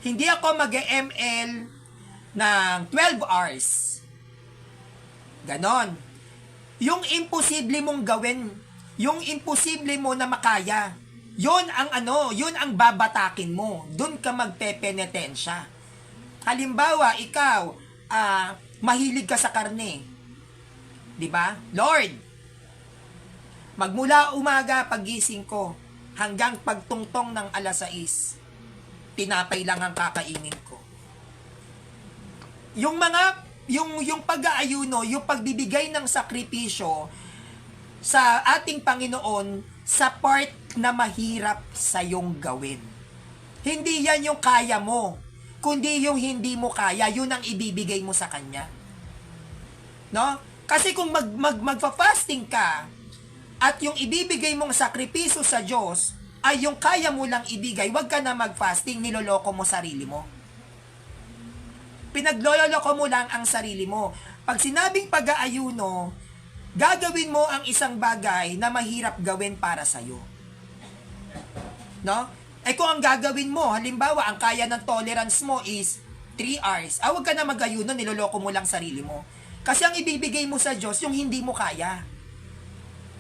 hindi ako mag-ML ng 12 hours. Ganon. Yung imposible mong gawin, yung imposible mo na makaya, yun ang babatakin mo. Doon ka magpepenitensya. Halimbawa, ikaw, mahilig ka sa karne. 'Di ba? Lord, magmula umaga pagising ko hanggang pagtungtong ng 6:00, tinapay lang ang kakainin ko. Yung pag-aayuno, yung pagbibigay ng sakripisyo sa ating Panginoon sa part na mahirap sa iyong gawin. Hindi yan yung kaya mo, kundi yung hindi mo kaya, yun ang ibibigay mo sa Kanya. No? Kasi kung magfa-fasting ka, at yung ibibigay mong sakripisyo sa Diyos ay yung kaya mo lang ibigay, wag ka na mag-fasting, niloloko mo sarili mo. Pinagloloko mo lang ang sarili mo. Pag sinabing pag-aayuno, gagawin mo ang isang bagay na mahirap gawin para sa'yo. No? Kung ang gagawin mo, halimbawa, ang kaya ng tolerance mo is 3 hours, wag ka na mag-ayuno, niloloko mo lang sarili mo. Kasi ang ibibigay mo sa Diyos, yung hindi mo kaya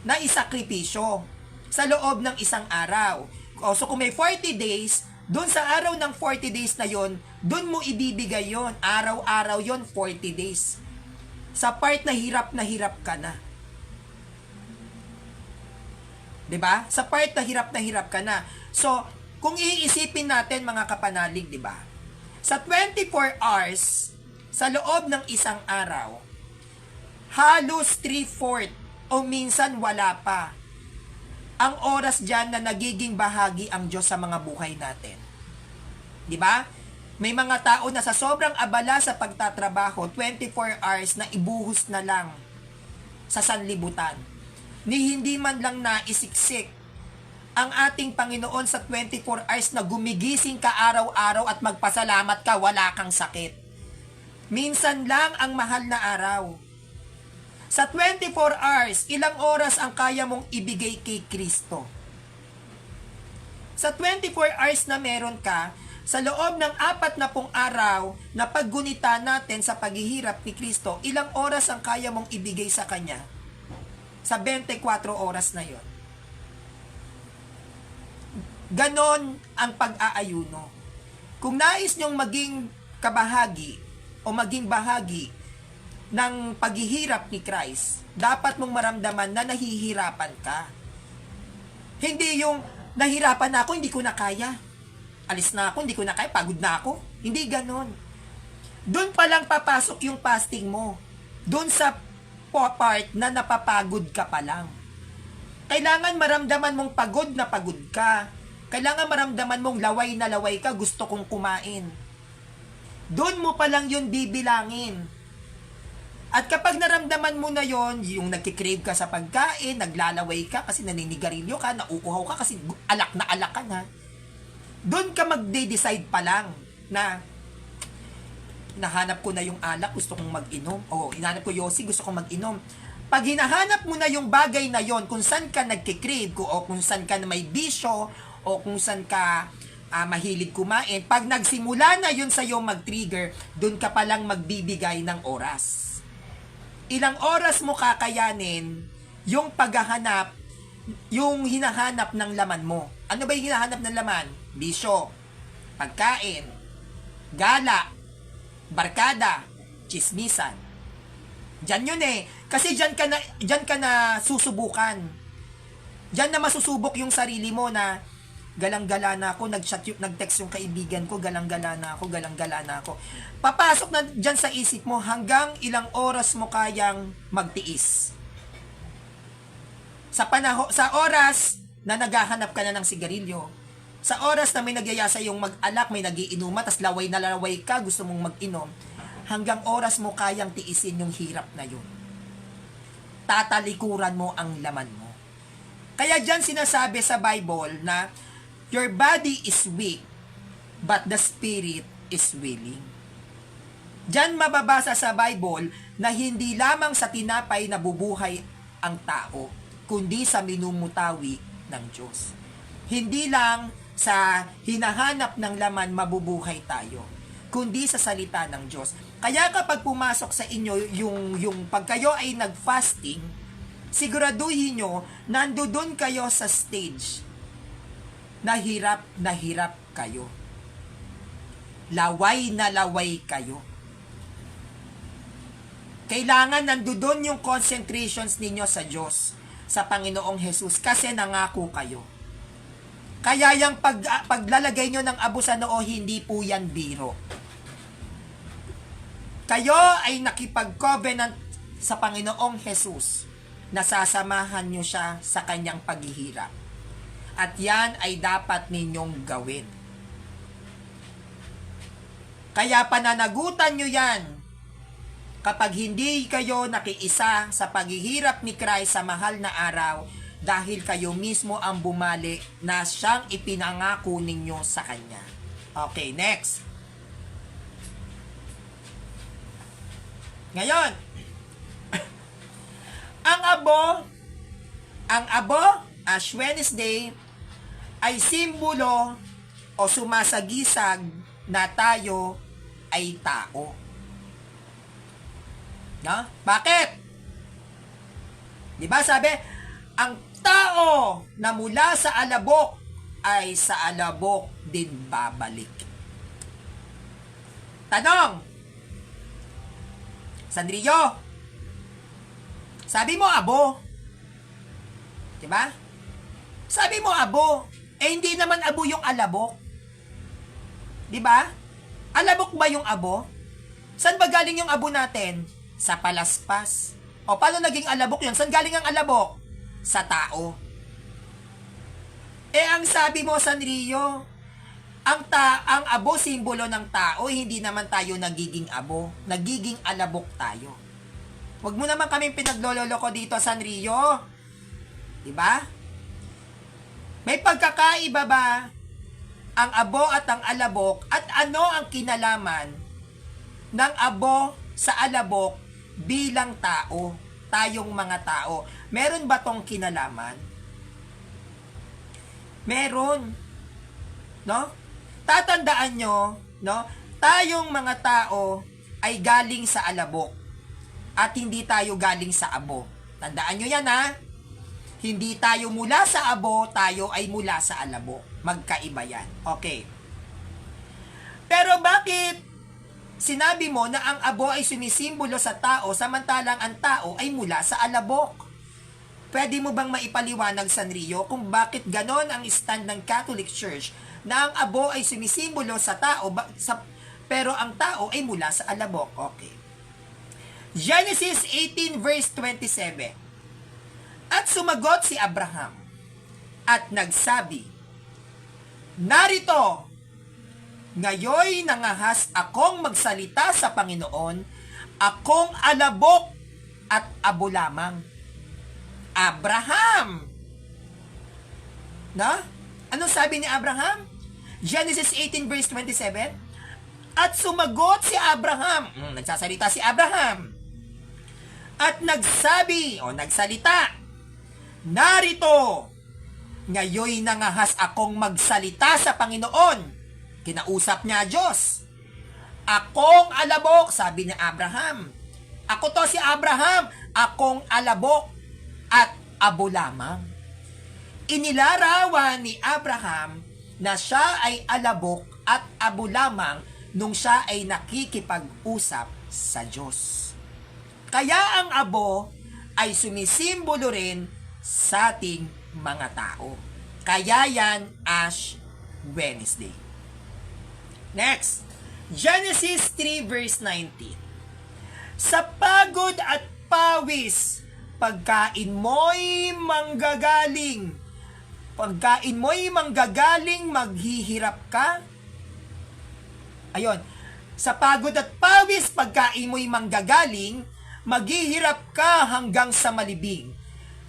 na isakripisyo sa loob ng isang araw. So kung may 40 days, doon sa araw ng 40 days na yon, doon mo ibibigay yon. Araw-araw yon, 40 days. Sa part na hirap ka na. 'Di ba? Sa part na hirap ka na. So, kung iisipin natin mga kapanalig, 'di ba? Sa 24 hours, sa loob ng isang araw, halos 3/4 o minsan wala pa ang oras dyan na nagiging bahagi ang Diyos sa mga buhay natin. Di ba? May mga tao na sa sobrang abala sa pagtatrabaho, 24 hours na ibuhos na lang sa sanlibutan. Ni hindi man lang naisiksik ang ating Panginoon sa 24 hours na gumigising ka araw-araw at magpasalamat ka, wala kang sakit. Minsan lang ang mahal na araw. Sa 24 hours, ilang oras ang kaya mong ibigay kay Kristo? Sa 24 hours na meron ka, sa loob ng 40 araw na paggunita natin sa paghihirap ni Kristo, ilang oras ang kaya mong ibigay sa Kanya? Sa 24 oras na yon. Ganon ang pag-aayuno. Kung nais nyong maging kabahagi o maging bahagi ng paghihirap ni Christ, dapat mong maramdaman na nahihirapan ka. Hindi yung nahirapan na ako, hindi ko na kaya. Alis na ako, hindi ko na kaya, pagod na ako. Hindi ganon. Doon pa lang papasok yung fasting mo. Doon sa part na napapagod ka pa lang. Kailangan maramdaman mong pagod na pagod ka. Kailangan maramdaman mong laway na laway ka, gusto kong kumain. Doon mo pa lang yun bibilangin. At kapag naramdaman mo na yon, yung nagkikrave ka sa pagkain, naglalaway ka kasi naninigarilyo ka, nauuhaw ka kasi alak ka na, doon ka magde-decide pa lang na nahanap ko na yung alak, gusto kong mag-inom. O, hinahanap ko yosi, gusto kong mag-inom. Pag hinahanap mo na yung bagay na yon, kung saan ka nagkikrave, o kung saan ka na may bisyo, o kung saan ka mahilig kumain, pag nagsimula na yun sa'yo mag-trigger, doon ka palang magbibigay ng oras. Ilang oras mo kakayanin yung paghahanap, yung hinahanap ng laman mo. Ano ba yung hinahanap ng laman? Bisyo, pagkain, gala, barkada, chismisan. Diyan yun eh. Kasi diyan ka na susubukan. Diyan na masusubok yung sarili mo na galang-gala na ako, nag-text yung kaibigan ko, galang-gala na ako. Papasok na dyan sa isip mo hanggang ilang oras mo kayang magtiis. Sa oras na naghahanap ka na ng sigarilyo, sa oras na may nagyayasa yung mag-alak, may nagiinuman, tas laway na laway ka, gusto mong mag-inom, hanggang oras mo kayang tiisin yung hirap na yun. Tatalikuran mo ang laman mo. Kaya dyan sinasabi sa Bible na your body is weak, but the spirit is willing. Diyan mababasa sa Bible na hindi lamang sa tinapay nabubuhay ang tao, kundi sa minumutawi ng Diyos. Hindi lang sa hinahanap ng laman mabubuhay tayo, kundi sa salita ng Diyos. Kaya kapag pumasok sa inyo yung pag kayo ay nag-fasting, siguraduhin nyo, nandoon kayo sa stage na hirap kayo. Laway na laway kayo. Kailangan nandoon yung concentrations ninyo sa Diyos, sa Panginoong Jesus, kasi nangako kayo. Kaya yung paglalagay nyo ng abo sa noo, hindi po yan biro. Kayo ay nakipag-covenant sa Panginoong Jesus na sasamahan nyo siya sa kanyang paghihirap. At yan ay dapat ninyong gawin. Kaya pananagutan nyo yan kapag hindi kayo nakiisa sa paghihirap ni Christ sa mahal na araw, dahil kayo mismo ang bumalik na siyang ipinangako ninyo sa Kanya. Okay, next. Ngayon, ang abo, Ash Wednesday, ay simbolo o sumasagisag na tayo ay tao. No? Bakit? Di ba sabi, ang tao na mula sa alabok ay sa alabok din babalik. Tanong, Sandrillo, sabi mo abo. Di ba? Sabi mo abo. Eh hindi naman abo yung alabok. Di ba? Alabok ba yung abo? Saan ba galing yung abo natin? Sa palaspas. O paano naging alabok yun? Saan galing ang alabok? Sa tao. Eh ang sabi mo, Sanrio, ang abo simbolo ng tao, hindi naman tayo nagiging abo. Nagiging alabok tayo. Huwag mo naman kaming pinaglololoko dito, Sanrio. Diba? May pagkakaiba ba ang abo at ang alabok, at ano ang kinalaman ng abo sa alabok bilang tao, tayong mga tao? Meron ba tong kinalaman? Meron. No? Tatandaan nyo, no? Tayong mga tao ay galing sa alabok at hindi tayo galing sa abo. Tandaan nyo yan, ha? Hindi tayo mula sa abo, tayo ay mula sa alabok. Magkaiba yan. Okay. Pero bakit sinabi mo na ang abo ay sumisimbolo sa tao samantalang ang tao ay mula sa alabok? Pwede mo bang maipaliwanag, Sanrio, kung bakit ganon ang stand ng Catholic Church na ang abo ay sumisimbolo sa tao pero ang tao ay mula sa alabok? Okay. Genesis 18 verse 27. At sumagot si Abraham at nagsabi, narito, ngayoy nangahas akong magsalita sa Panginoon, akong alabok at abo lamang. Abraham! Na? Anong sabi ni Abraham? Genesis 18 verse 27. At sumagot si Abraham. Nagsasalita si Abraham. At nagsabi, o nagsalita, narito, ngayoy nangahas akong magsalita sa Panginoon. Kinausap niya Diyos. Akong alabok, sabi ni Abraham. Ako to si Abraham, akong alabok at abo lamang. Inilarawan ni Abraham na siya ay alabok at abo lamang nung siya ay nakikipag-usap sa Diyos. Kaya ang abo ay sumisimbolo rin sa ating mga tao. Kaya yan Ash Wednesday. Next, Genesis 3 verse 19. Sa pagod at pawis, pagkain mo'y manggagaling. Pagkain mo'y manggagaling, maghihirap ka. Ayun, sa pagod at pawis, pagkain mo'y manggagaling, maghihirap ka hanggang sa malibing.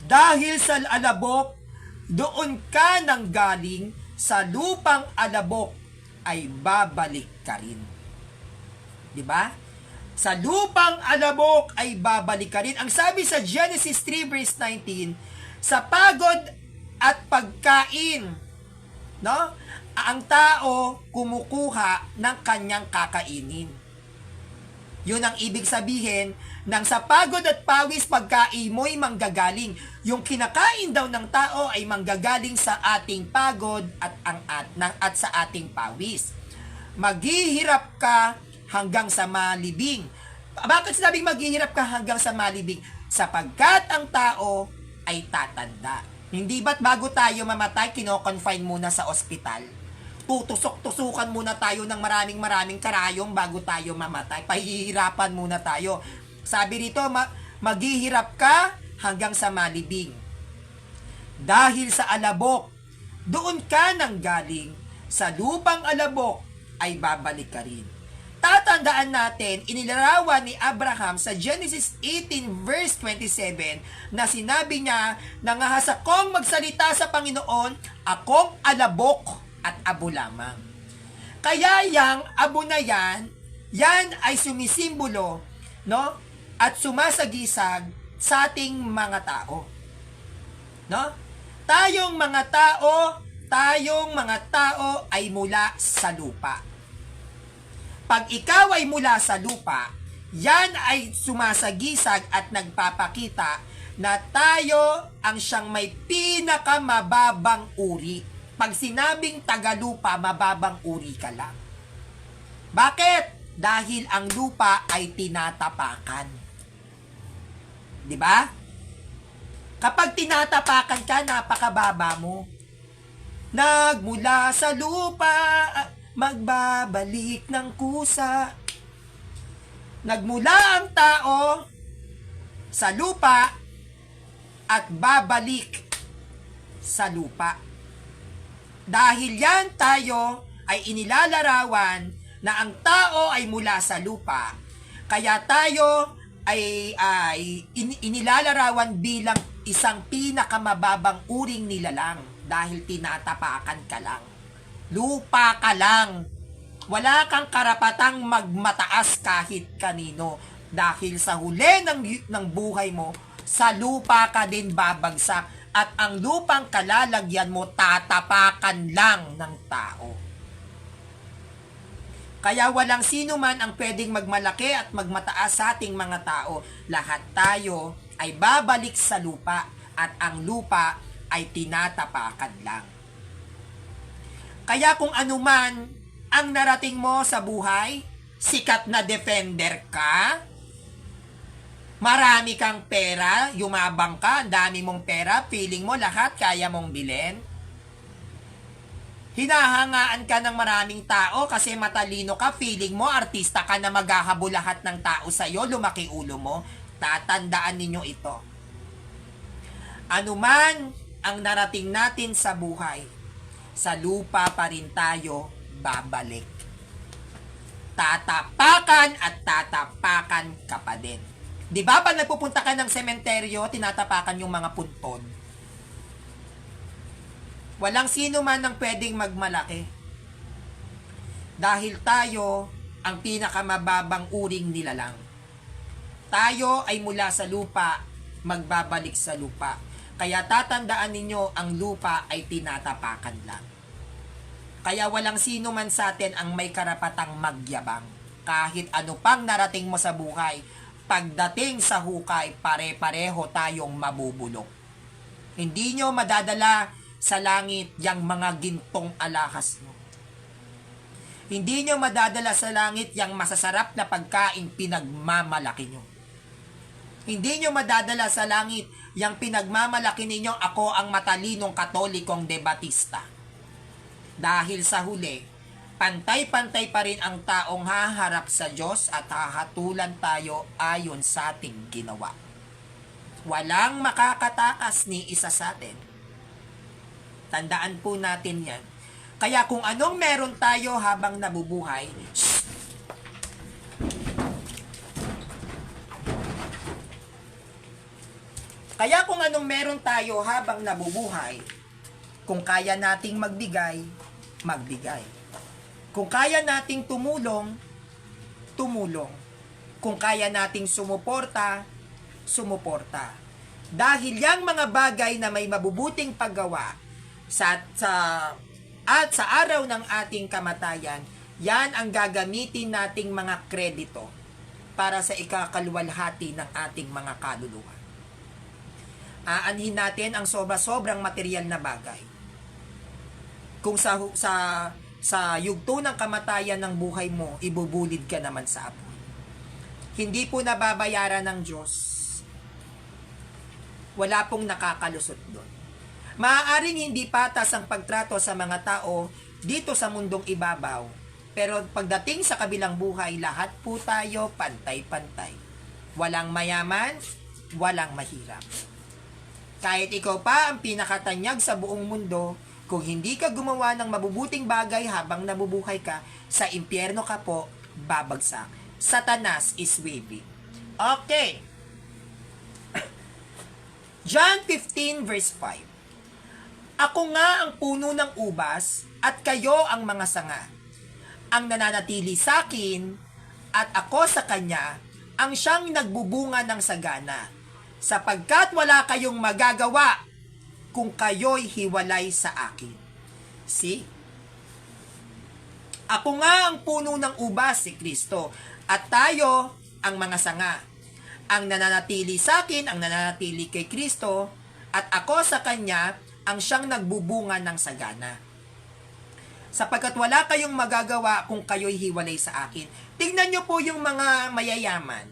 Dahil sa alabok, doon ka nang galing, sa lupang alabok ay babalik ka rin. Diba? Sa lupang alabok ay babalik ka rin. Ang sabi sa Genesis 3 verse 19, sa pagod at pagkain, no? Ang tao kumukuha ng kanyang kakainin. Yun ang ibig sabihin ng sa pagod at pawis pagkain mo'y manggagaling. Yung kinakain daw ng tao ay manggagaling sa ating pagod at sa ating pawis. Maghihirap ka hanggang sa malibing. Bakit sinabing maghihirap ka hanggang sa malibing? Sapagkat ang tao ay tatanda. Hindi ba't bago tayo mamatay, kino-confine muna sa ospital? Tutusok-tusukan muna tayo ng maraming karayom bago tayo mamatay. Pahihirapan muna tayo. Sabi rito, maghihirap ka hanggang sa malibing. Dahil sa alabok, doon ka nang galing. Sa lupang alabok ay babalik ka rin. Tatandaan natin, inilarawan ni Abraham sa Genesis 18 verse 27 na sinabi niya, nangahas akong magsalita sa Panginoon, akong alabok at abo lamang. Kaya yang abo na yan ay sumisimbolo, no? At sumasagisag sa ating mga tao. No? Tayong mga tao ay mula sa lupa. Pag ikaw ay mula sa lupa, yan ay sumasagisag at nagpapakita na tayo ang siyang may pinakamababang uri. Pag sinabing tagalupa, mababang uri ka lang. Bakit? Dahil ang lupa ay tinatapakan. Di ba? Kapag tinatapakan ka, napakababa mo. Nagmula sa lupa, magbabalik ng kusa. Nagmula ang tao sa lupa at babalik sa lupa. Dahil yan tayo ay inilalarawan na ang tao ay mula sa lupa. Kaya tayo ay inilalarawan bilang isang pinakamababang uring nilalang dahil tinatapakan ka lang. Lupa ka lang. Wala kang karapatang magmataas kahit kanino dahil sa huli ng buhay mo, sa lupa ka din babagsak. At ang lupang kalalagyan mo, tatapakan lang ng tao. Kaya walang sino man ang pwedeng magmalaki at magmataas sa ating mga tao. Lahat tayo ay babalik sa lupa. at ang lupa ay tinatapakan lang. Kaya kung anuman ang narating mo sa buhay, sikat na defender ka, marami kang pera, yumabang ka, ang dami mong pera, feeling mo lahat kaya mong bilhin. Hinahangaan ka ng maraming tao kasi matalino ka, feeling mo artista ka na maghahabol lahat ng tao sa'yo, lumaki ulo mo. Tatandaan ninyo ito. Anuman ang narating natin sa buhay, sa lupa pa rin tayo babalik. Tatapakan at tatapakan ka pa din. Di ba pag nagpupunta ka ng sementeryo, tinatapakan yung mga puntod? Walang sino man ang pwedeng magmalaki. Dahil tayo ang pinakamababang uring nilalang. Tayo ay mula sa lupa, magbabalik sa lupa. Kaya tatandaan ninyo, ang lupa ay tinatapakan lang. Kaya walang sino man sa atin ang may karapatang magyabang. Kahit ano pang narating mo sa buhay, pagdating sa hukay, pare-pareho tayong mabubulok. Hindi nyo madadala sa langit yang mga gintong alahas mo. Hindi nyo madadala sa langit yang masasarap na pagkain pinagmamalaki nyo. Hindi nyo madadala sa langit yang pinagmamalaki ninyo ako ang matalinong katolikong debatista. Dahil sa huli, pantay-pantay pa rin ang taong haharap sa Diyos at hahatulan tayo ayon sa ating ginawa. Walang makakatakas ni isa sa atin. Tandaan po natin yan. Kaya kung anong meron tayo habang nabubuhay, kung kaya nating magbigay, magbigay. Kung kaya nating tumulong, tumulong. Kung kaya nating sumuporta, sumuporta. Dahil yang mga bagay na may mabubuting paggawa sa araw ng ating kamatayan, yan ang gagamitin nating mga kredito para sa ikakaluwalhati ng ating mga kaluluwa. Aanhin natin ang sobra-sobrang material na bagay. Kung sa yugto ng kamatayan ng buhay mo, ibubulid ka naman sa apoy. Hindi po nababayaran ng Diyos. Wala pong nakakalusot doon. Maaaring hindi patas ang pagtrato sa mga tao dito sa mundong ibabaw, pero pagdating sa kabilang buhay, lahat po tayo pantay-pantay. Walang mayaman, walang mahirap. Kahit ikaw pa ang pinakatanyag sa buong mundo, kung hindi ka gumawa ng mabubuting bagay habang nabubuhay ka, sa impyerno ka po babagsak. Satanas is waving. Okay. John 15 verse 5. Ako nga ang puno ng ubas at kayo ang mga sanga. Ang nananatili sa akin at ako sa kanya ang siyang nagbubunga ng sagana, sapagkat wala kayong magagawa kung kayo'y hiwalay sa akin. See? Ako nga ang puno ng ubas, si Kristo, at tayo ang mga sanga. Ang nananatili sa akin, ang nananatili kay Kristo, at ako sa kanya, ang siyang nagbubunga ng sagana. Sapagkat wala kayong magagawa kung kayo'y hiwalay sa akin. Tingnan nyo po yung mga mayayaman.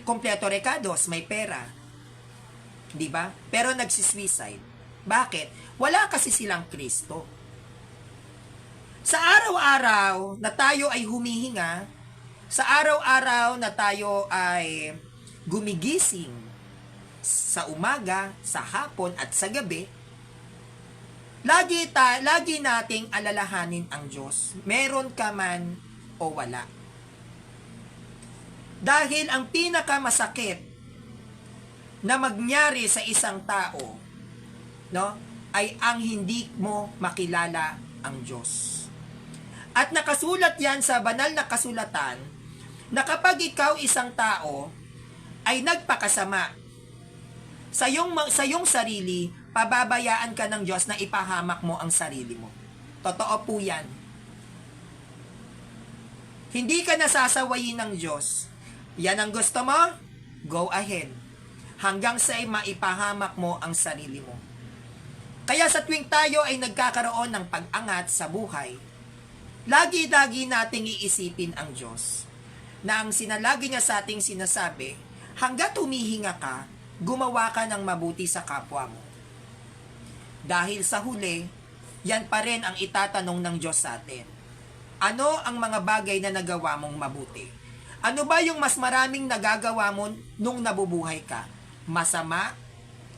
Kompleto recados, may pera. Di ba? Pero nagsisuicide. Bakit? Wala kasi silang Kristo. Sa araw-araw na tayo ay humihinga, sa araw-araw na tayo ay gumigising, sa umaga, sa hapon, at sa gabi, lagi nating alalahanin ang Diyos. Meron ka man o wala. Dahil ang pinakamasakit na mangyari sa isang tao, no, ay ang hindi mo makilala ang Diyos. At nakasulat yan sa banal na kasulatan na kapag ikaw isang tao ay nagpakasama sa iyong sarili, pababayaan ka ng Diyos na ipahamak mo ang sarili mo. Totoo po yan. Hindi ka nasasawayin ng Diyos. Yan ang gusto mo? Go ahead. hanggang sa maipahamak mo ang sarili mo. Kaya sa tuwing tayo ay nagkakaroon ng pag-angat sa buhay, lagi-lagi nating iisipin ang Diyos na ang sinalagi niya sa ating sinasabi, hanggat humihinga ka, gumawa ka ng mabuti sa kapwa mo. Dahil sa huli, yan pa rin ang itatanong ng Diyos sa atin. Ano ang mga bagay na nagawa mong mabuti? Ano ba yung mas maraming nagagawa mo nung nabubuhay ka? Masama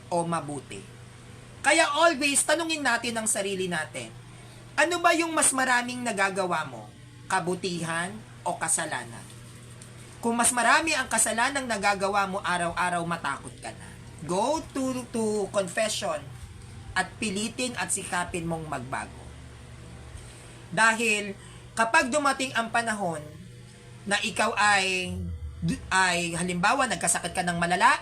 o mabuti? Kaya always, tanungin natin ang sarili natin. Ano ba yung mas maraming nagagawa mo? Kabutihan o kasalanan? Kung mas marami ang kasalanang nagagawa mo araw-araw, matakot ka na. Go to confession at pilitin at sikapin mong magbago. Dahil kapag dumating ang panahon na ikaw ay halimbawa nagkasakit ka ng malala,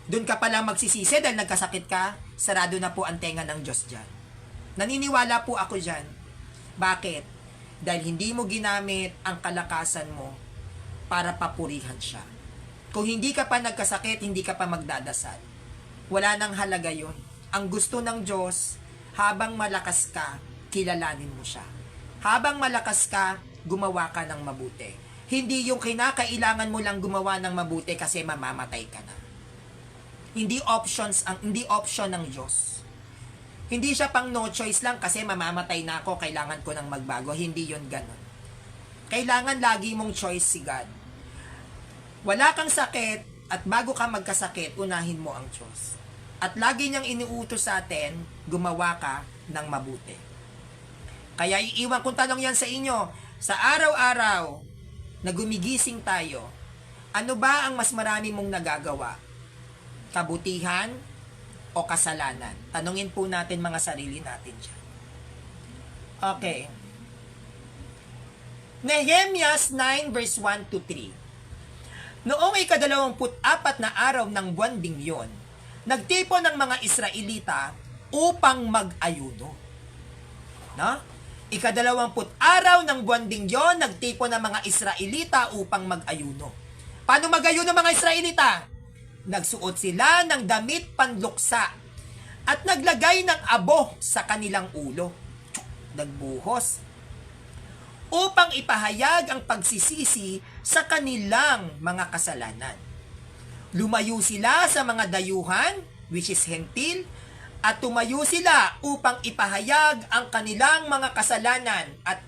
doon ka pala magsisisi dahil nagkasakit ka, sarado na po ang tenga ng Diyos dyan. Naniniwala po ako dyan. Bakit? Dahil hindi mo ginamit ang kalakasan mo para papurihan siya. Kung hindi ka pa nagkasakit, hindi ka pa magdadasal. Wala nang halaga yun. Ang gusto ng Diyos, habang malakas ka, kilalanin mo siya. Habang malakas ka, gumawa ka ng mabuti. Hindi yung kinakailangan mo lang gumawa ng mabuti kasi mamamatay ka na. Hindi option ng Diyos. Hindi siya pang no choice lang kasi mamamatay na ako, kailangan ko nang magbago. Hindi yun ganun. Kailangan lagi mong choice si God. Wala kang sakit at bago ka magkasakit, unahin mo ang Diyos. At lagi niyang iniutos sa atin, gumawa ka ng mabuti. Kaya iiwan kong tanong yan sa inyo, sa araw-araw na gumigising tayo, ano ba ang mas marami mong nagagawa? Kabutihan o kasalanan? Tanungin po natin mga sarili natin dyan. Okay. Nehemias 9 verse 1 to 3. Noong ika-24 na araw ng buwan ding yon, nagtipon ng mga Israelita upang mag-ayuno. No? Ika-20 araw ng buwan ding yon, nagtipon ng mga Israelita upang mag-ayuno. Paano mag-ayuno mga Israelita? Nagsuot sila ng damit panluksa at naglagay ng abo sa kanilang ulo. Nagbuhos. Upang ipahayag ang pagsisisi sa kanilang mga kasalanan. Lumayo sila sa mga dayuhan, which is hentil, at tumayo sila upang ipahayag ang kanilang mga kasalanan at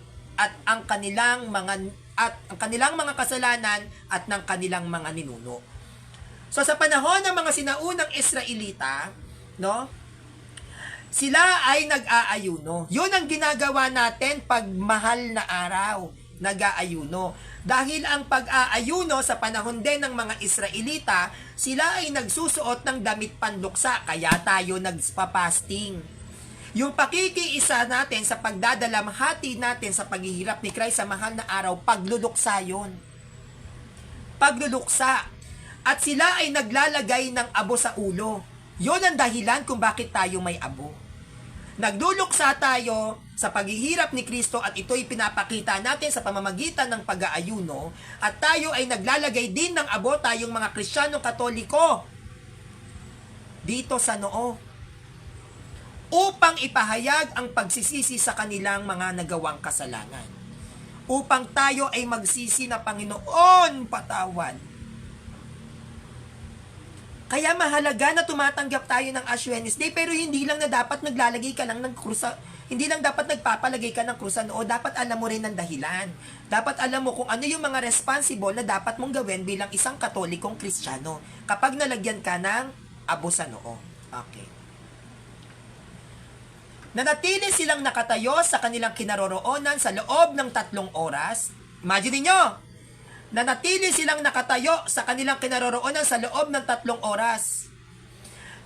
ang kanilang mga kasalanan at ng kanilang mga ninuno. So sa panahon ng mga sinaunang Israelita, no? Sila ay nag-aayuno. 'Yun ang ginagawa natin pag mahal na araw, nag-aayuno. Dahil ang pag-aayuno sa panahon din ng mga Israelita, sila ay nagsusuot ng damit panluksa, kaya tayo nagpa-fasting. Yung pakikiisa natin sa pagdadalamhati natin sa paghihirap ni Christ sa mahal na araw, pagluluksa yun. Pagluluksa. At sila ay naglalagay ng abo sa ulo. Yun ang dahilan kung bakit tayo may abo. Nagluluksa tayo sa paghihirap ni Kristo at ito'y pinapakita natin sa pamamagitan ng pag-aayuno at tayo ay naglalagay din ng abo tayong mga Kristiyanong Katoliko dito sa noo upang ipahayag ang pagsisisi sa kanilang mga nagawang kasalanan. Upang tayo ay magsisi na, Panginoon, patawad. Kaya mahalaga na tumatanggap tayo ng Ash Wednesday, pero hindi lang na dapat naglalagay ka lang ng krusa, hindi lang dapat nagpapalagay ka ng krusa, no, dapat alam mo rin ang dahilan. Dapat alam mo kung ano yung mga responsible na dapat mong gawin bilang isang Katolikong Kristiyano kapag nalagyan ka ng abo sa noo. Okay. Nanatili silang nakatayo sa kanilang kinaroroonan sa loob ng 3 oras. Imagine niyo, nanatili silang nakatayo sa kanilang kinaroroonan sa loob ng 3 oras.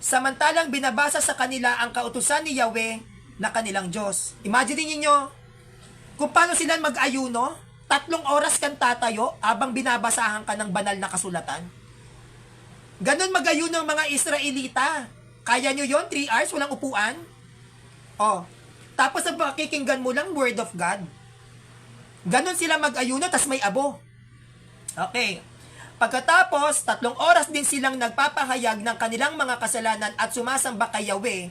Samantalang binabasa sa kanila ang kautusan ni Yahweh na kanilang Diyos. Imagine niyo kung paano sila mag-ayuno, 3 oras kang tatayo habang binabasahan ka ng banal na kasulatan. Ganon mag-ayuno ang mga Israelita. Kaya nyo yon 3 hours, walang upuan? Oh, tapos ang pakikinggan mo lang Word of God. Ganon sila mag-ayuno, tas may abo. Okay. Pagkatapos, 3 oras din silang nagpapahayag ng kanilang mga kasalanan at sumasamba kay Yahweh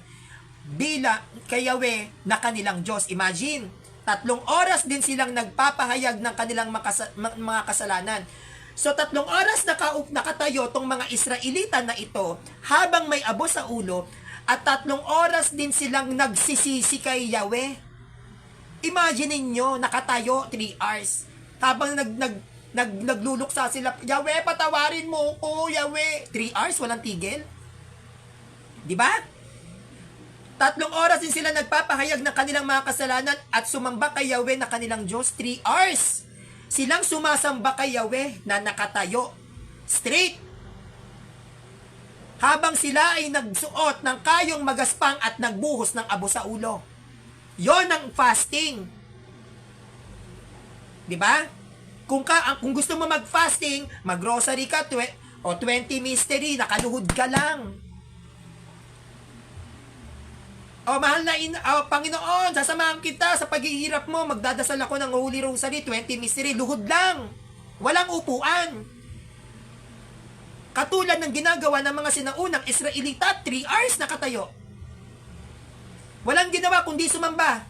kay Yahweh na kanilang Diyos. Imagine, 3 oras din silang nagpapahayag ng kanilang mga kasalanan. So 3 oras nakatayo tong mga Israelita na ito habang may abo sa ulo at 3 oras din silang nagsisisi kay Yahweh. Imagine niyo nakatayo 3 hours habang nagluluksa sila, Yahweh, patawarin mo ko, Yahweh. 3 hours, walang tigil. Di ba? 3 oras din sila nagpapahayag ng kanilang mga kasalanan at sumamba kay Yahweh na kanilang Diyos. 3 hours. Silang sumasamba kay Yahweh na nakatayo. Straight. Habang sila ay nagsuot ng kayong magaspang at nagbuhos ng abo sa ulo. Yon ang fasting. Di ba? Kung gusto mo mag-fasting, mag-grocery ka, 20 mystery, nakaluhod ka lang. Mahal na Panginoon, sasamahan kita sa paghihirap mo, magdadasal ako ng Holy Rosary, 20 mystery, luhod lang. Walang upuan. Katulad ng ginagawa ng mga sinaunang Israelita, 3 hours nakatayo. Walang ginawa kundi sumamba.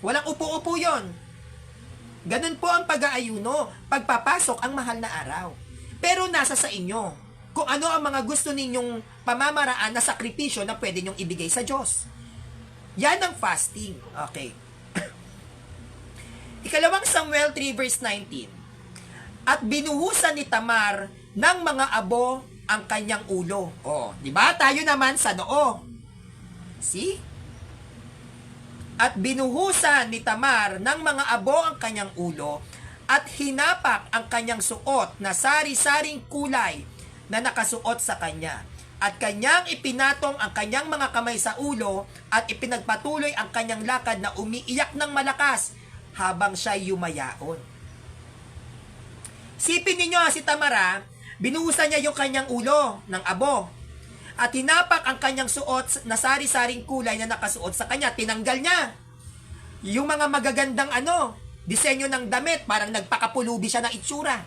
Walang upo-upo yon. Ganun po ang pag-aayuno, pagpapasok ang mahal na araw. Pero nasa sa inyo kung ano ang mga gusto ninyong pamamaraan na sakripisyo na pwede nyong ibigay sa Diyos. Yan ang fasting. Okay. Ikalawang Samuel 3 verse 19. At binuhusan ni Tamar ng mga abo ang kanyang ulo. Di ba? Tayo naman sa noo. See? At binuhusan ni Tamar ng mga abo ang kanyang ulo at hinapak ang kanyang suot na sari-saring kulay na nakasuot sa kanya. At kanyang ipinatong ang kanyang mga kamay sa ulo at ipinagpatuloy ang kanyang lakad na umiiyak ng malakas habang siya yumayaon. Sipin ninyo si Tamara, binuhusan niya yung kanyang ulo ng abo. At hinapak ang kanyang suot na sari-saring kulay na nakasuot sa kanya. Tinanggal niya yung mga magagandang disenyo ng damit. Parang nagpakapulubi siya ng itsura.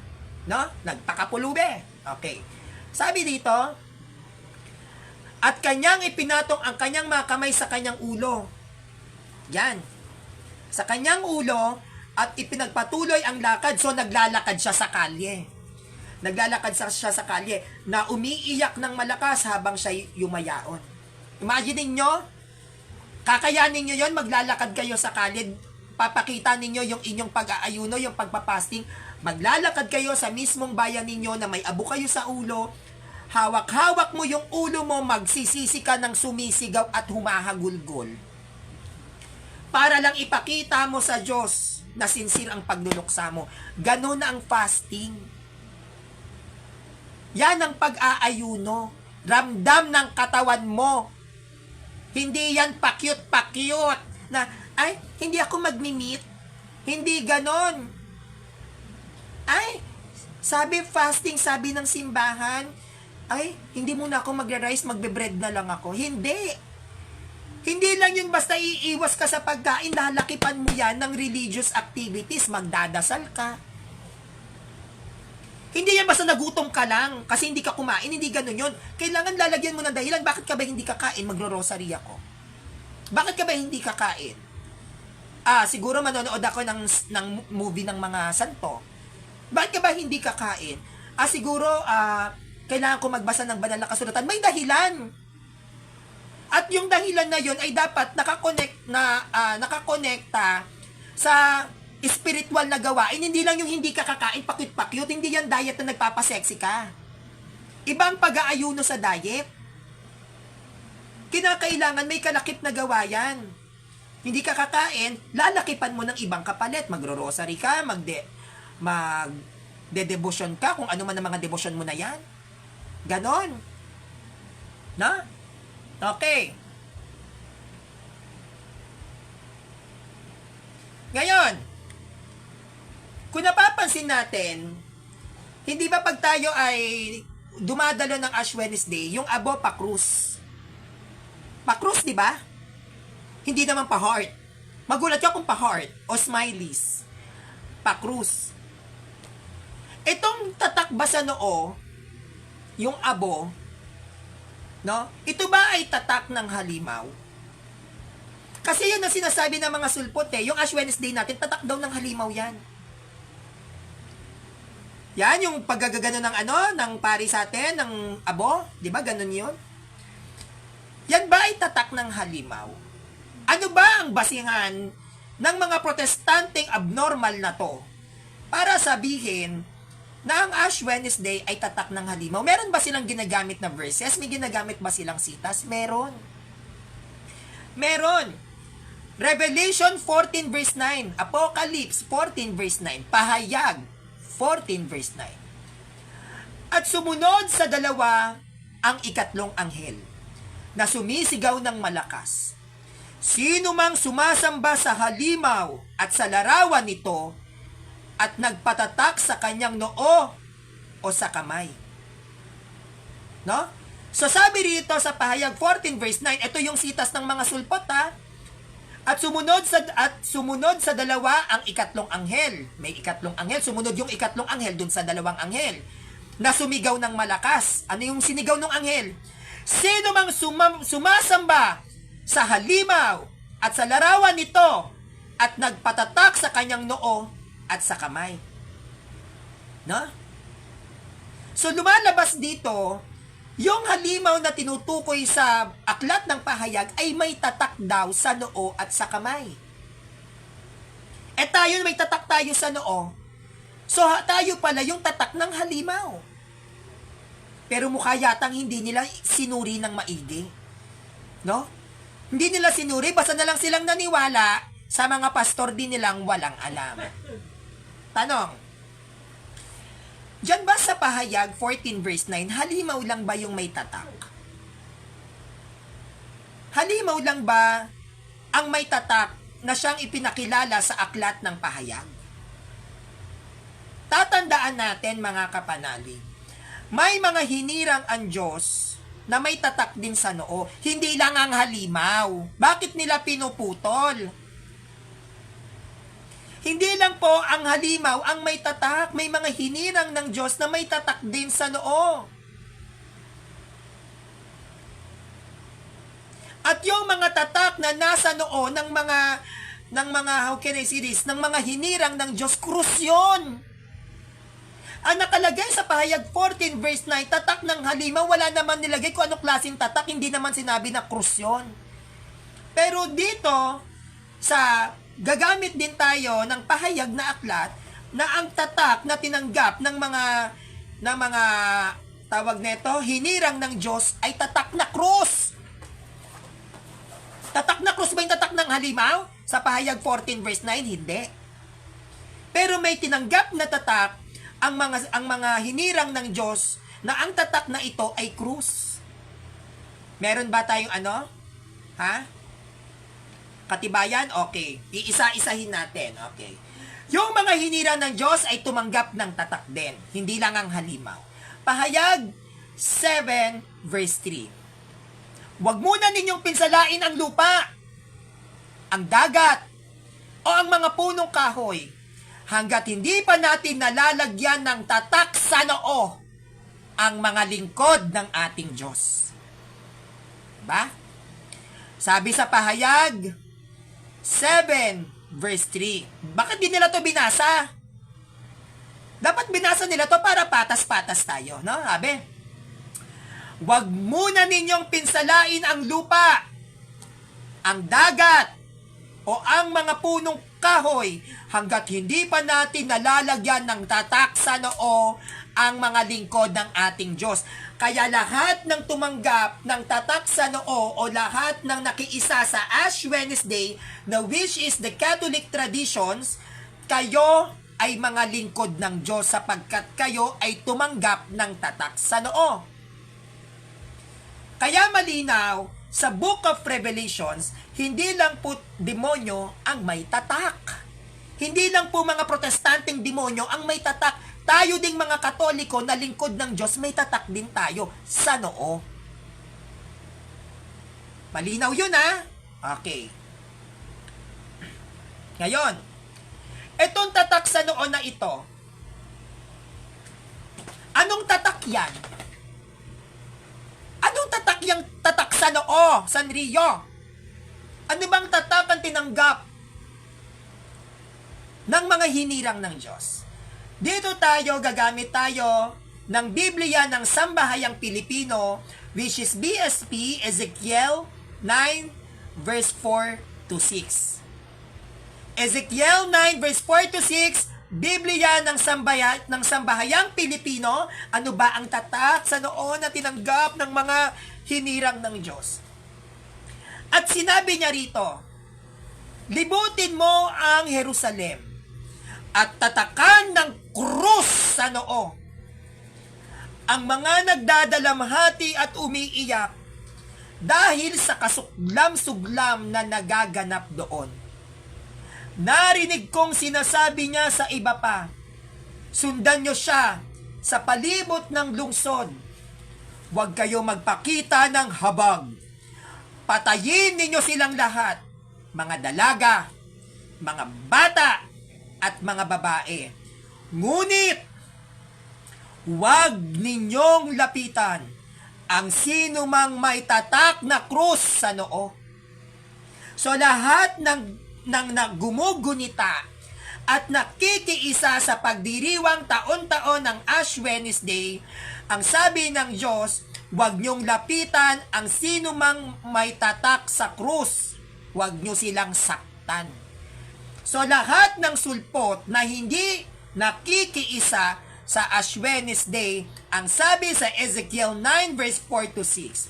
No? Nagpakapulubi. Okay. Sabi dito, at kanyang ipinatong ang kanyang mga kamay sa kanyang ulo. Yan. Sa kanyang ulo at ipinagpatuloy ang lakad. So naglalakad siya sa kalye. Naglalakad siya sa kalye na umiiyak ng malakas habang siya yumayaon. Imagine niyo, kakayanin niyo yon, maglalakad kayo sa kalye, papakita ninyo yung inyong pag-aayuno, yung pagpapasting, maglalakad kayo sa mismong bayan ninyo na may abo kayo sa ulo, hawak-hawak mo yung ulo mo, magsisisi ka ng sumisigaw at humahagulgol. Para lang ipakita mo sa Diyos na sincere ang pagluluksa mo. Ganon na ang fasting. Yan ang pag-aayuno. Ramdam ng katawan mo. Hindi yan pakyut-pakyut na, ay, hindi ako magmi-meet. Hindi ganon. Ay, sabi fasting, sabi ng simbahan, ay, hindi muna ako magre-rice, magbe-bread na lang ako. Hindi. Hindi lang yun basta iiwas ka sa pagkain, lalakipan mo yan ng religious activities, magdadasal ka. Hindi yan basta nagutom ka lang kasi hindi ka kumain, hindi ganun yun. Kailangan lalagyan mo ng dahilan, bakit ka ba hindi kakain? Magro-rosary ako. Bakit ka ba hindi kakain? Siguro manonood ako ng movie ng mga santo. Bakit ka ba hindi kakain? Siguro, kailangan ko magbasa ng banal na kasulatan. May dahilan. At yung dahilan na yun ay dapat nakakonekta sa spiritual na gawain, hindi lang yung hindi ka kakain, pakyut-pakyut, hindi yan diet na nagpapasexy ka. Ibang pag-aayuno sa diet. Kinakailangan may kalakip na gawayan. Hindi ka kakain, lalakipan mo ng ibang kapalit. Magro-rosary ka, magde-devotion ka, kung ano man ang mga devotion mo na yan. Ganon. Na? Okay. Ngayon, kung napapansin natin, hindi ba pag tayo ay dumadalo ng Ash Wednesday, yung abo pa-krus. Pa-krus, di ba? Hindi naman pa-heart. Magulat ka kung pa-heart o smileys. Pa-krus. Itong tatak tatak ba sa noo, yung abo, no? Ito ba ay tatak ng halimaw? Kasi yun ang sinasabi ng mga sulpot yung Ash Wednesday natin, tatak daw ng halimaw yan. Yan, yung paggagano ng ng pari sa atin, ng abo, di ba, ganun yun? Yan ba ay tatak ng halimaw? Ano ba ang basihan ng mga protestanteng abnormal na to para sabihin na ang Ash Wednesday ay tatak ng halimaw? Meron ba silang ginagamit na verses? May ginagamit ba silang sitas? Meron. Revelation 14 verse 9, Apocalypse 14 verse 9, Pahayag 14 verse 9. At sumunod sa dalawa ang ikatlong anghel, na sumisigaw ng malakas, sino mang sumasamba sa halimaw at sa larawan nito at nagpatatak sa kanyang noo o sa kamay. No? So sabi rito sa Pahayag 14 verse 9, ito yung sitas ng mga sulpot At sumunod sa dalawa ang ikatlong anghel. May ikatlong anghel, sumunod yung ikatlong anghel dun sa dalawang anghel na sumigaw ng malakas. Ano yung sinigaw ng anghel? Sino mang sumasamba sa halimaw at sa larawan nito at nagpatatak sa kanyang noo at sa kamay. No? So lumalabas dito, yung halimaw na tinutukoy sa aklat ng pahayag ay may tatak daw sa noo at sa kamay. Tayo may tatak tayo sa noo. So tayo pala yung tatak ng halimaw. Pero mukha yatang hindi nila sinuri ng maigi. No? Hindi nila sinuri, basta na lang silang naniwala sa mga pastor din nilang walang alam. Tanong, diyan ba sa Pahayag 14 verse 9, halimaw lang ba yung may tatak? Halimaw lang ba ang may tatak na siyang ipinakilala sa aklat ng pahayag? Tatandaan natin mga kapanalig, may mga hinirang ang Diyos na may tatak din sa noo. Hindi lang ang halimaw. Bakit nila pinuputol? Hindi lang po ang halimaw ang may tatak. May mga hinirang ng Diyos na may tatak din sa noo. At yung mga tatak na nasa noo ng mga how can I say this, ng mga hinirang ng Diyos, krus yun. Ang nakalagay sa Pahayag 14 verse 9, tatak ng halimaw, wala naman nilagay kung anong klaseng tatak, hindi naman sinabi na krus yun. Pero dito, gagamit din tayo ng pahayag na aklat na ang tatak na tinanggap ng mga tawag neto, hinirang ng Diyos ay tatak na krus. Tatak na krus ba yung tatak ng halimaw? Sa Pahayag 14 verse 9, hindi. Pero may tinanggap na tatak ang mga hinirang ng Diyos na ang tatak na ito ay krus. Meron ba tayong katibayan? Okay. Iisa-isahin natin. Okay. Yung mga hinirang ng Diyos ay tumanggap ng tatak din. Hindi lang ang halimaw. Pahayag 7 verse 3. Huwag muna ninyong pinsalain ang lupa, ang dagat, o ang mga punong kahoy, hanggat hindi pa natin nalalagyan ng tatak sa noo ang mga lingkod ng ating Diyos. Diba? Sabi sa Pahayag 7 verse 3. Bakit di nila to binasa? Dapat binasa nila to para patas-patas tayo, no? Sabi, huwag muna ninyong pinsalain ang lupa, ang dagat, o ang mga punong kahoy hanggat hindi pa natin nalalagyan ng tatak sa noo ang mga lingkod ng ating Diyos. Kaya lahat ng tumanggap ng tatak sa noo o lahat ng nakiisa sa Ash Wednesday, na which is the Catholic traditions, kayo ay mga lingkod ng Diyos sapagkat kayo ay tumanggap ng tatak sa noo. Kaya malinaw, sa Book of Revelations, hindi lang po demonyo ang may tatak. Hindi lang po mga protestanteng demonyo ang may tatak. Tayo ding mga Katoliko na lingkod ng Diyos, may tatak din tayo sa noo. Malinaw yun Okay. Ngayon, itong tatak sa noo na ito, Anong tatak yan? Anong tatak yung tatak sa noo, Sanrio? Ano bang tatak ang tinanggap ng mga hinirang ng Diyos? Dito gagamit tayo ng Biblia ng Sambahayang Pilipino, which is BSP, Ezekiel 9, verse 4 to 6. Ezekiel 9, verse 4 to 6, Biblia ng Sambahayang Pilipino, ano ba ang tatak sa noon na tinanggap ng mga hinirang ng Diyos? At sinabi niya rito, libutin mo ang Jerusalem at tatakan ng krus sa noo ang mga nagdadalamhati at umiiyak dahil sa kasuklam-suglam na nagaganap doon. Narinig kong sinasabi niya sa iba pa, sundan niyo siya sa palibot ng lungsod. Huwag kayo magpakita ng habag. Patayin ninyo silang lahat, mga dalaga, mga bata, at mga babae. Ngunit, huwag ninyong lapitan ang sino mang may tatak na krus sa noo. So lahat ng gumugunita at nakikiisa sa pagdiriwang taon-taon ng Ash Wednesday, ang sabi ng Diyos, huwag niyong lapitan ang sino mang may tatak sa krus. Huwag niyo silang saktan. So lahat ng sulpot na hindi nakikiisa sa Ash Wednesday, ang sabi sa Ezekiel 9 verse 4 to 6.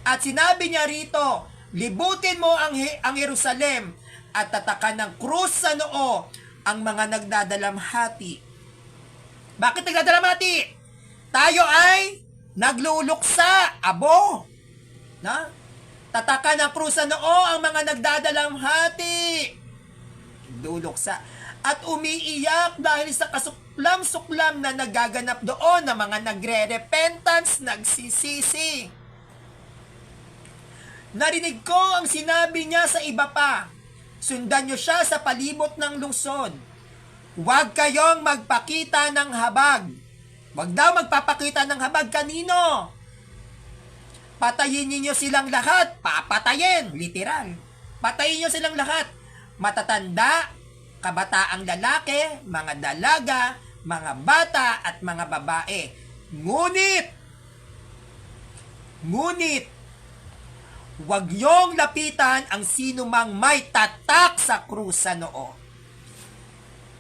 At sinabi niya rito, libutin mo ang Jerusalem at tatakan ng krus sa noo ang mga nagdadalamhati. Bakit nagdadalamhati? Tayo ay nagluluksa, abo. Na? Tatakan ng krus sa noo ang mga nagdadalamhati. Luluksa. At umiiyak dahil sa kasuklam-suklam na nagaganap doon na mga nagre-repentance, nagsisisi. Narinig ko ang sinabi niya sa iba pa, sundan niyo siya sa palibot ng lungsod. Huwag kayong magpakita ng habag. Huwag daw magpapakita ng habag. Kanino? Patayin niyo silang lahat. Papatayin. Literal. Patayin niyo silang lahat. Matatanda, kabataang lalaki, mga dalaga, mga bata, at mga babae. Ngunit, huwag niyong lapitan ang sino mang may tatak sa krus sa noo.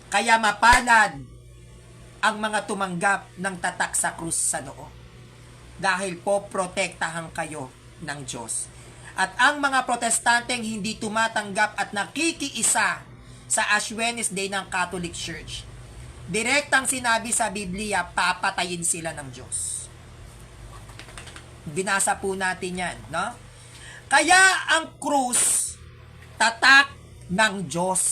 Kaya mapalad ang mga tumanggap ng tatak sa krus sa noo. Dahil po protektahan kayo ng Diyos. At ang mga protestanteng hindi tumatanggap at nakikiisa sa Ash Wednesday ng Catholic Church, direktang sinabi sa Biblia, papatayin sila ng Diyos. Binasa po natin yan, no? Kaya ang krus, tatak ng Diyos.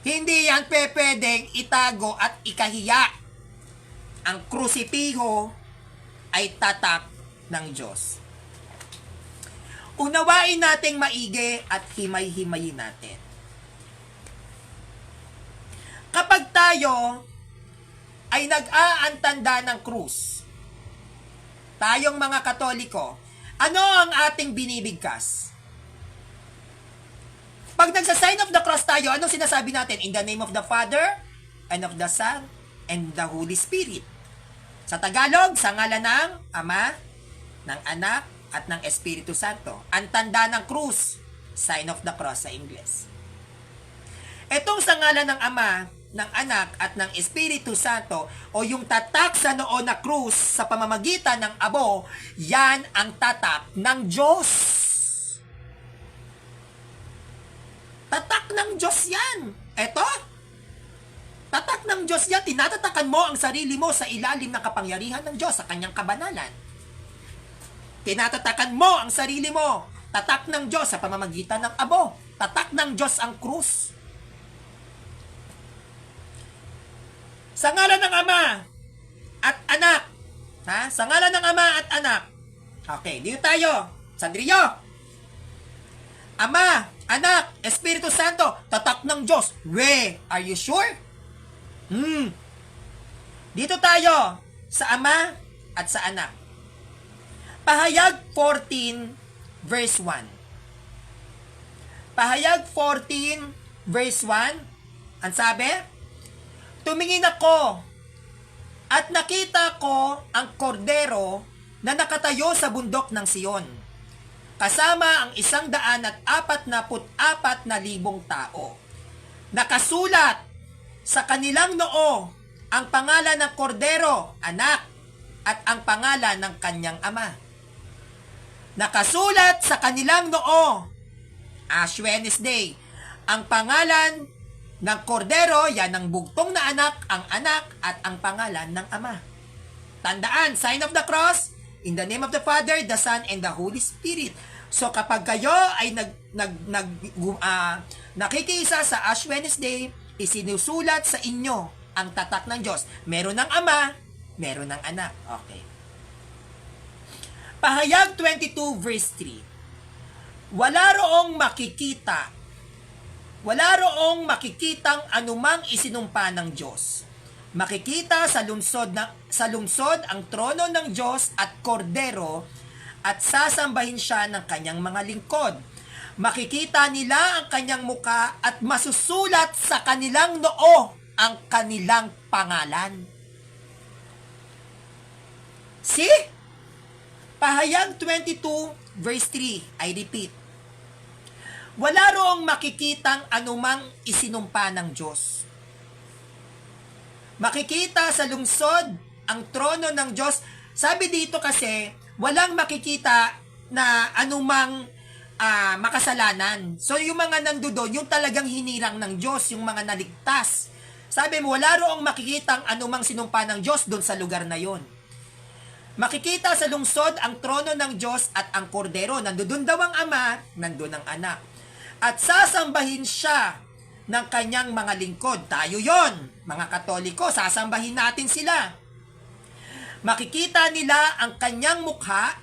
Hindi yan pwedeng itago at ikahiya. Ang krusipiho ay tatak ng Diyos. Unawain nating maigi at himay-himayin natin. Kapag tayo ay nag-aantanda ng krus, tayong mga Katoliko, ano ang ating binibigkas? Pag nagsa-sign of the cross tayo, anong sinasabi natin? In the name of the Father, and of the Son, and the Holy Spirit. Sa Tagalog, sa ngalan ng Ama, ng Anak, at ng Espiritu Santo. Ang tanda ng krus, sign of the cross sa Ingles. Itong sa ngalan ng Ama, ng Anak, at ng Espiritu Santo, o yung tatak sa noo na krus sa pamamagitan ng abo, yan ang tatak ng Diyos. Tatak ng Diyos yan. Eto, tatak ng Diyos yan. Tinatatakan mo ang sarili mo sa ilalim ng kapangyarihan ng Diyos, sa kanyang kabanalan. Tinatatakan mo ang sarili mo. Tatak ng Diyos sa pamamagitan ng abo. Tatak ng Diyos ang krus. Sa ngalan ng Ama at Anak. Ha? Sa ngalan ng Ama at Anak. Okay, dito tayo. Sandrio. Ama, Anak, Espiritu Santo, tatak ng Diyos. Are you sure? Dito tayo sa Ama at sa Anak. Pahayag 14 verse 1. Pahayag 14 verse 1. Ang sabi, tumingin ako at nakita ko ang kordero na nakatayo sa bundok ng Siyon, kasama ang 144,000 tao. Nakasulat sa kanilang noo ang pangalan ng kordero, anak, at ang pangalan ng kanyang ama. Nakasulat sa kanilang noo, Ash Wednesday, ang pangalan ng kordero, yan ang bugtong na anak, ang anak, at ang pangalan ng ama. Tandaan, sign of the cross, in the name of the Father, the Son, and the Holy Spirit. So kapag kayo ay nakikiisa sa Ash Wednesday, isinusulat sa inyo ang tatak ng Diyos. Meron ng ama, meron ng anak. Okay. Pahayag 22 verse 3. Wala roong makikitang anumang isinumpa ng Diyos. Makikita sa lungsod ang trono ng Diyos at kordero, at sasambahin siya ng kanyang mga lingkod. Makikita nila ang kanyang muka at masusulat sa kanilang noo ang kanilang pangalan. See? Pahayag 22 verse 3, I repeat. Wala roong makikitang anumang isinumpa ng Diyos. Makikita sa lungsod ang trono ng Diyos. Sabi dito kasi, walang makikita na anumang makasalanan. So yung mga nandoon, yung talagang hinirang ng Diyos, yung mga naligtas. Sabi mo, wala roong makikitang anumang sinumpa ng Diyos doon sa lugar na yon. Makikita sa lungsod ang trono ng Diyos at ang kordero. Nandoon daw ang ama, nandoon ang anak. At sasambahin siya ng kanyang mga lingkod. Tayo yon, mga Katoliko, sasambahin natin sila. Makikita nila ang kanyang mukha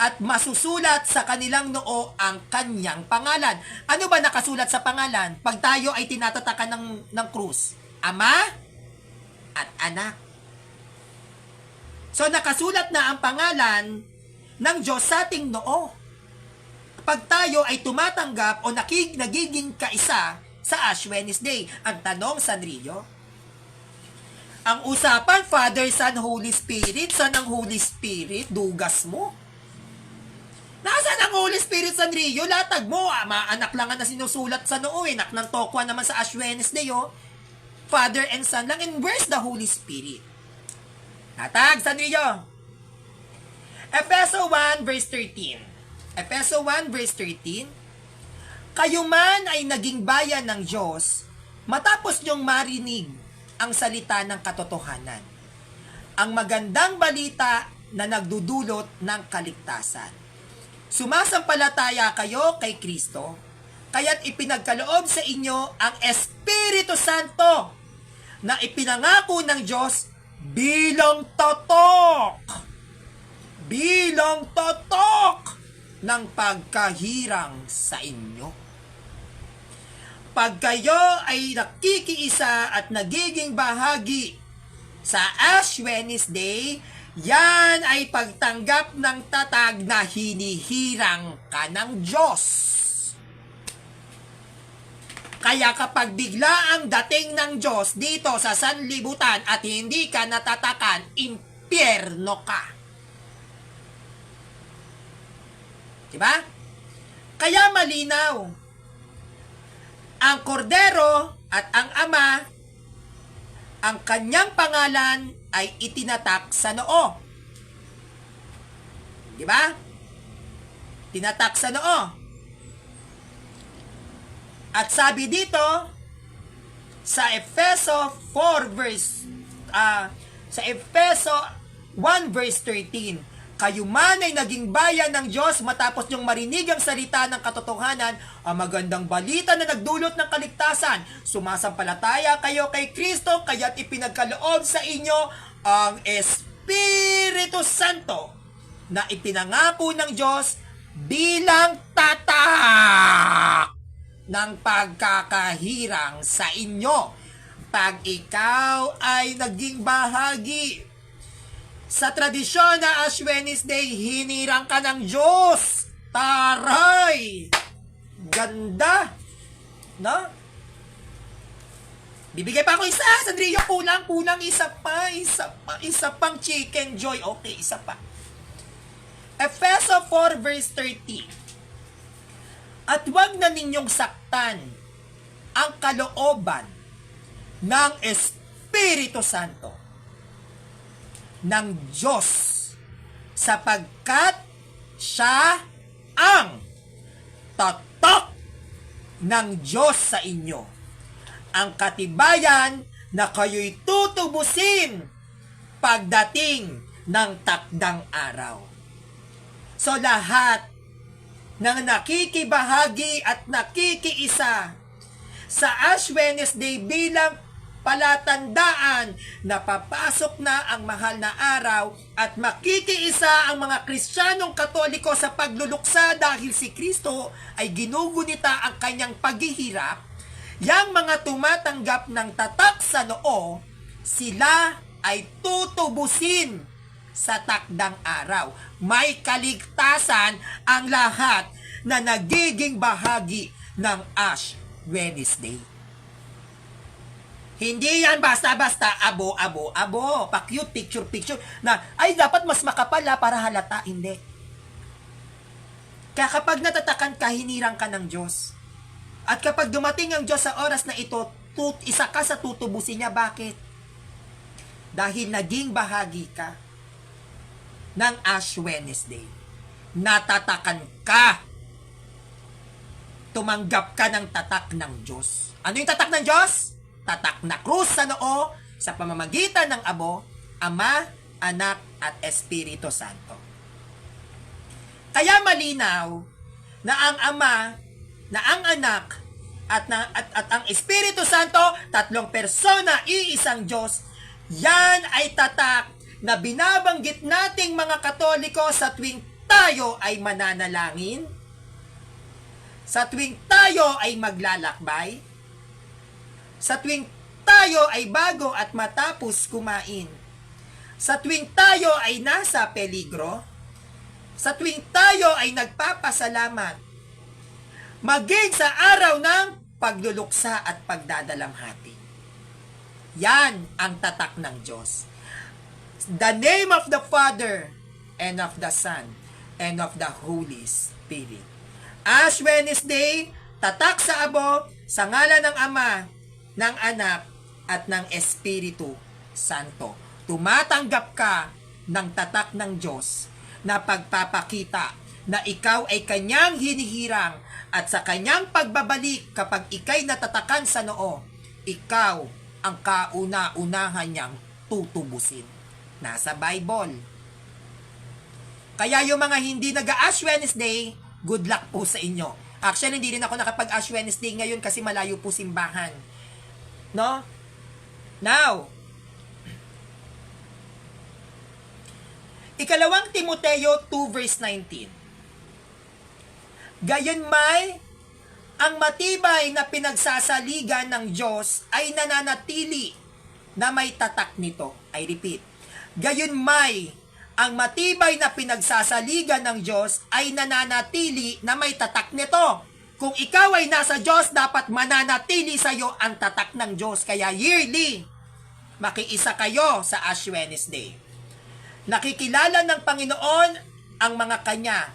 at masusulat sa kanilang noo ang kanyang pangalan. Ano ba nakasulat sa pangalan? Pag tayo ay tinatatakan ng krus, ama at anak. So nakasulat na ang pangalan ng Diyos sa ating noo. Pag tayo ay tumatanggap o nagiging kaisa sa Ash Wednesday, ang tanong, Sanrio, ang usapan, Father, Son, Holy Spirit. Saan ang Holy Spirit? Dugas mo. Nasaan ang Holy Spirit, Sanrio? Latag mo. Anak lang na sinusulat sa noo. Nak ng tokwa naman sa Ash Wednesday. Father and Son lang. And where's the Holy Spirit? Latag, Sanrio. Efeso 1 verse 13. Efeso 1 verse 13. Kayo man ay naging bayan ng Diyos matapos niyong marinig ang salita ng katotohanan, ang magandang balita na nagdudulot ng kaligtasan. Sumasampalataya kayo kay Kristo, kaya't ipinagkaloob sa inyo ang Espiritu Santo na ipinangako ng Diyos bilang totok ng pagkahirang sa inyo. Pag kayo ay nakikiisa at nagiging bahagi sa Ash Wednesday, yan ay pagtanggap ng tatag na hinihirang ka ng Diyos. Kaya kapag bigla ang dating ng Diyos dito sa sanlibutan at hindi ka natatakan, impyerno ka. Diba? Kaya malinaw. Ang kordero at ang ama, ang kanyang pangalan ay itinatak sa noo. Di ba? Tinatak sa noo. At sabi dito sa Efeso 4 verse sa Efeso 1 verse 13, kayo man ay naging bayan ng Diyos matapos niyong marinig ang salita ng katotohanan, ang magandang balita na nagdulot ng kaligtasan. Sumasampalataya kayo kay Kristo, kaya't ipinagkaloob sa inyo ang Espiritu Santo na ipinangako ng Diyos bilang tatak ng pagkakahirang sa inyo. Pag ikaw ay naging bahagi sa tradisyon na Ash Wednesday, hinirang ka ng Diyos. Taray! Ganda! No? Bibigay pa ako isa. Sandrio, kulang isa pang chicken joy. Okay, isa pa. Efeso 4 verse 30. At huwag na ninyong saktan ang kalooban ng Espiritu Santo ng Diyos, sapagkat siya ang tatak ng Diyos sa inyo, ang katibayan na kayo'y tutubusin pagdating ng takdang araw. So lahat ng nakikibahagi at nakikiisa sa Ash Wednesday bilang palatandaan na papasok na ang mahal na araw at makikiisa ang mga Kristiyanong Katoliko sa pagluluksa dahil si Kristo ay ginugunita ang kanyang paghihirap, yang mga tumatanggap ng tatak sa noo, sila ay tutubusin sa takdang araw. May kaligtasan ang lahat na nagiging bahagi ng Ash Wednesday. Hindi yan basta-basta abo, pa-cute, picture, na ay dapat mas makapal para halata. Hindi. Kaya kapag natatakan ka, hinirang ka ng Diyos. At kapag dumating ang Diyos sa oras na ito, isa ka sa tutubusin niya. Bakit? Dahil naging bahagi ka ng Ash Wednesday. Natatakan ka. Tumanggap ka ng tatak ng Diyos. Ano yung tatak ng Diyos? Tatak na krus sa noo sa pamamagitan ng Abo, Ama, Anak, at Espiritu Santo. Kaya malinaw na ang Ama, na ang Anak, at ang Espiritu Santo, tatlong persona, iisang Diyos, yan ay tatak na binabanggit nating mga Katoliko sa tuwing tayo ay mananalangin, sa tuwing tayo ay maglalakbay, sa tuwing tayo ay bago at matapos kumain, sa tuwing tayo ay nasa peligro, sa tuwing tayo ay nagpapasalamat, maging sa araw ng pagluluksa at pagdadalamhati. Yan ang tatak ng Diyos. The name of the Father and of the Son and of the Holy Spirit. Ash Wednesday, tatak sa Abo, sa ngalan ng Ama, ng Anak, at ng Espiritu Santo. Tumatanggap ka ng tatak ng Diyos na pagpapakita na ikaw ay kanyang hinihirang at sa kanyang pagbabalik kapag ikay natatakan sa noo, ikaw ang kauna-unahan niyang tutubusin. Nasa Bible. Kaya yung mga hindi nag-Ash Wednesday, good luck po sa inyo. Actually, hindi rin ako nakapag-Ash Wednesday ngayon kasi malayo po simbahan. No? Now, ikalawang Timoteo 2 verse 19. Gayunmay, ang matibay na pinagsasaligan ng Diyos ay nananatili na may tatak nito. I repeat. Gayunmay, ang matibay na pinagsasaligan ng Diyos ay nananatili na may tatak nito. Kung ikaw ay nasa Diyos, dapat mananatili sa iyo ang tatak ng Diyos. Kaya yearly, makiisa kayo sa Ash Wednesday. Nakikilala ng Panginoon ang mga kanya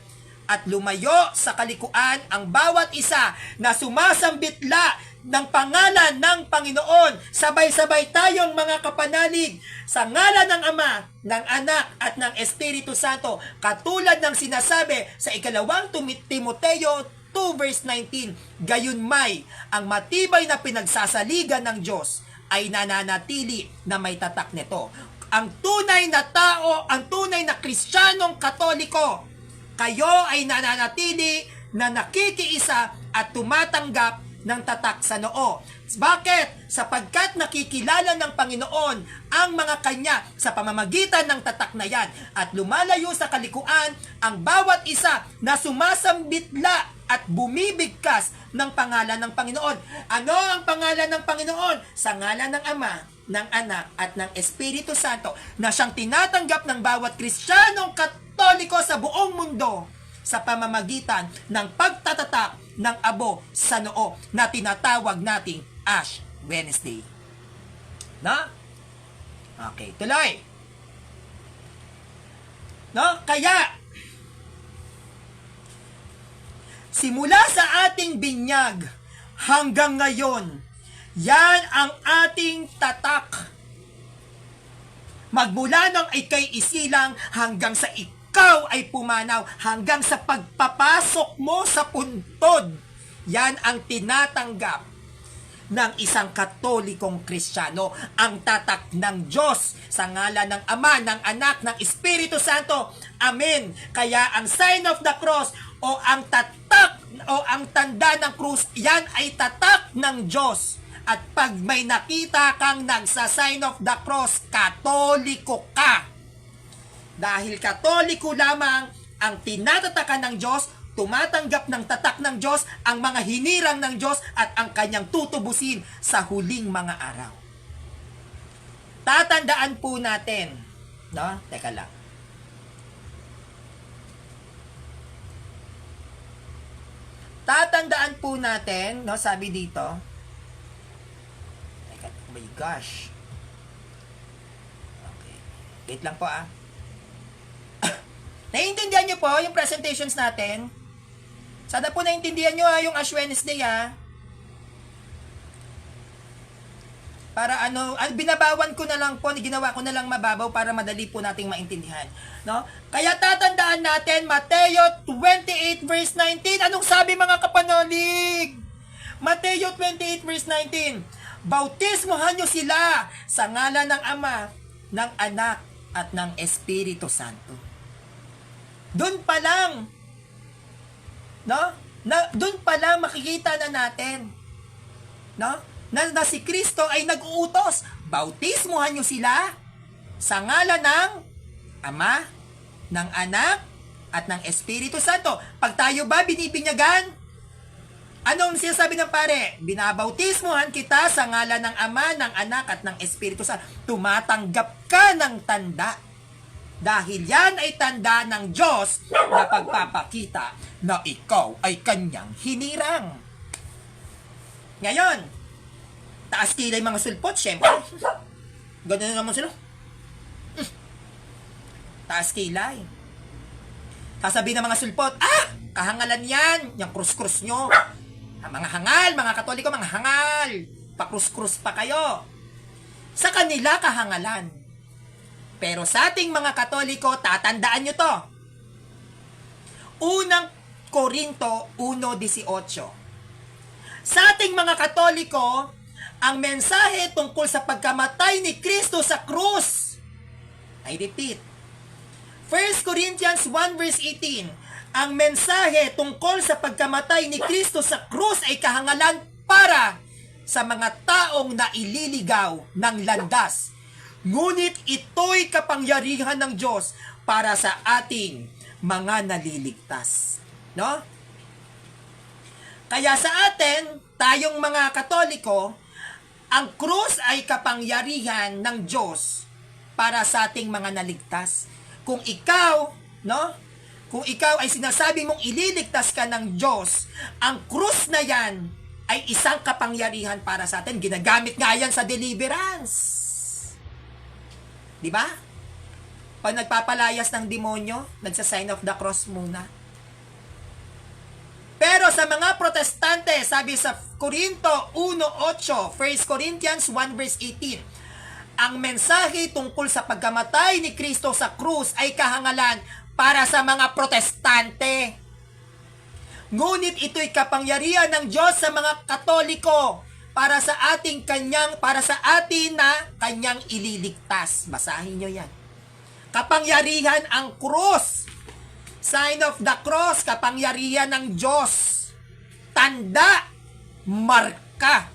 at lumayo sa kalikuan ang bawat isa na sumasambitla ng pangalan ng Panginoon. Sabay-sabay tayong mga kapanalig sa ngalan ng Ama, ng Anak, at ng Espiritu Santo. Katulad ng sinasabi sa ikalawang Timoteo 2 verse 19, gayunmay, ang matibay na pinagsasaligan ng Diyos ay nananatili na may tatak nito. Ang tunay na tao, ang tunay na Kristiyanong Katoliko, kayo ay nananatili na nakikiisa at tumatanggap ng tatak sa noo. Bakit? Sapagkat nakikilala ng Panginoon ang mga kanya sa pamamagitan ng tatak na yan at lumalayo sa kalikuan ang bawat isa na sumasambitla at bumibigkas ng pangalan ng Panginoon. Ano ang pangalan ng Panginoon? Sa ngalan ng Ama, ng Anak, at ng Espiritu Santo na siyang tinatanggap ng bawat Kristiyanong Katoliko sa buong mundo sa pamamagitan ng pagtatatak ng abo sa noo na tinatawag nating Ash Wednesday. Na? Okay, tuloy. No? Kaya, simula sa ating binyag hanggang ngayon, yan ang ating tatak. Magmula ng ikay isilang hanggang sa ikaw ay pumanaw, hanggang sa pagpapasok mo sa puntod, yan ang tinatanggap ng isang Katolikong Kristiyano, ang tatak ng Diyos sa ngalan ng Ama, ng Anak, ng Espiritu Santo. Amen. Kaya ang sign of the cross o ang tatak o ang tanda ng krus, yan ay tatak ng Diyos. At pag may nakita kang nagsa-sign of the cross, Katoliko ka. Dahil Katoliko lamang ang tinatatakan ng Diyos, tumatanggap ng tatak ng Diyos, ang mga hinirang ng Diyos at ang kanyang tutubusin sa huling mga araw. Tatandaan po natin, no? Teka lang. Tatandaan po natin, no, sabi dito. Teka, oh my gosh. Okay. Wait lang po ah. Naiintindihan nyo po yung presentations natin? Sana po naiintindihan nyo yung Ash Wednesday Para binabawan ko na lang po, ginawa ko na lang mababaw para madali po nating maintindihan. No? Kaya tatandaan natin, Mateo 28 verse 19. Anong sabi mga kapanolig? Mateo 28 verse 19. Bautismohan nyo sila sa ngalan ng Ama, ng Anak, at ng Espiritu Santo. Doon pa lang, no? Doon pa lang makikita na natin, no? Na si Kristo ay nag-uutos. Bautismohan nyo sila sa ngalan ng Ama, ng Anak, at ng Espiritu Santo. Pag tayo ba binibinyagan, anong sinasabi ng pare? Binabautismohan kita sa ngalan ng Ama, ng Anak, at ng Espiritu Santo. Tumatanggap ka ng tanda. Dahil yan ay tanda ng Diyos na pagpapakita na ikaw ay kanyang hinirang. Ngayon, taas kilay mga sulpot, syempre. Ganun na naman sila. Taas kilay. Sasabihin ng mga sulpot, kahangalan yan, yung krus-krus nyo. Mga hangal, mga Katoliko, mga hangal. Pakrus-krus pa kayo. Sa kanila kahangalan. Pero sa ating mga Katoliko, tatandaan nyo to. Unang Korinto 1:18. Sa ating mga Katoliko, ang mensahe tungkol sa pagkamatay ni Kristo sa krus. I repeat. 1 Corinthians 1 verse 18. Ang mensahe tungkol sa pagkamatay ni Kristo sa krus ay kahangalan para sa mga taong naililigaw ng landas. Ngunit ito'y kapangyarihan ng Diyos para sa ating mga naliligtas. No? Kaya sa atin, tayong mga Katoliko, ang krus ay kapangyarihan ng Diyos para sa ating mga naligtas. Kung ikaw, no? Kung ikaw ay sinasabi mong ililigtas ka ng Diyos, ang krus na yan ay isang kapangyarihan para sa atin. Ginagamit nga yan sa deliverance. Di ba? Pag nagpapalayas ng demonyo, nagsa-sign of the cross muna. Pero sa mga protestante, sabi sa Korinto 1:8, 1 Corinthians 1 verse 18, ang mensahe tungkol sa pagkamatay ni Kristo sa krus ay kahangalan para sa mga protestante. Ngunit ito'y kapangyarihan ng Diyos sa mga Katoliko para sa atin na kanyang ililigtas. Basahin nyo yan. Kapangyarihan ang krus. Sign of the cross, kapangyarihan ng Diyos. Tanda, marka,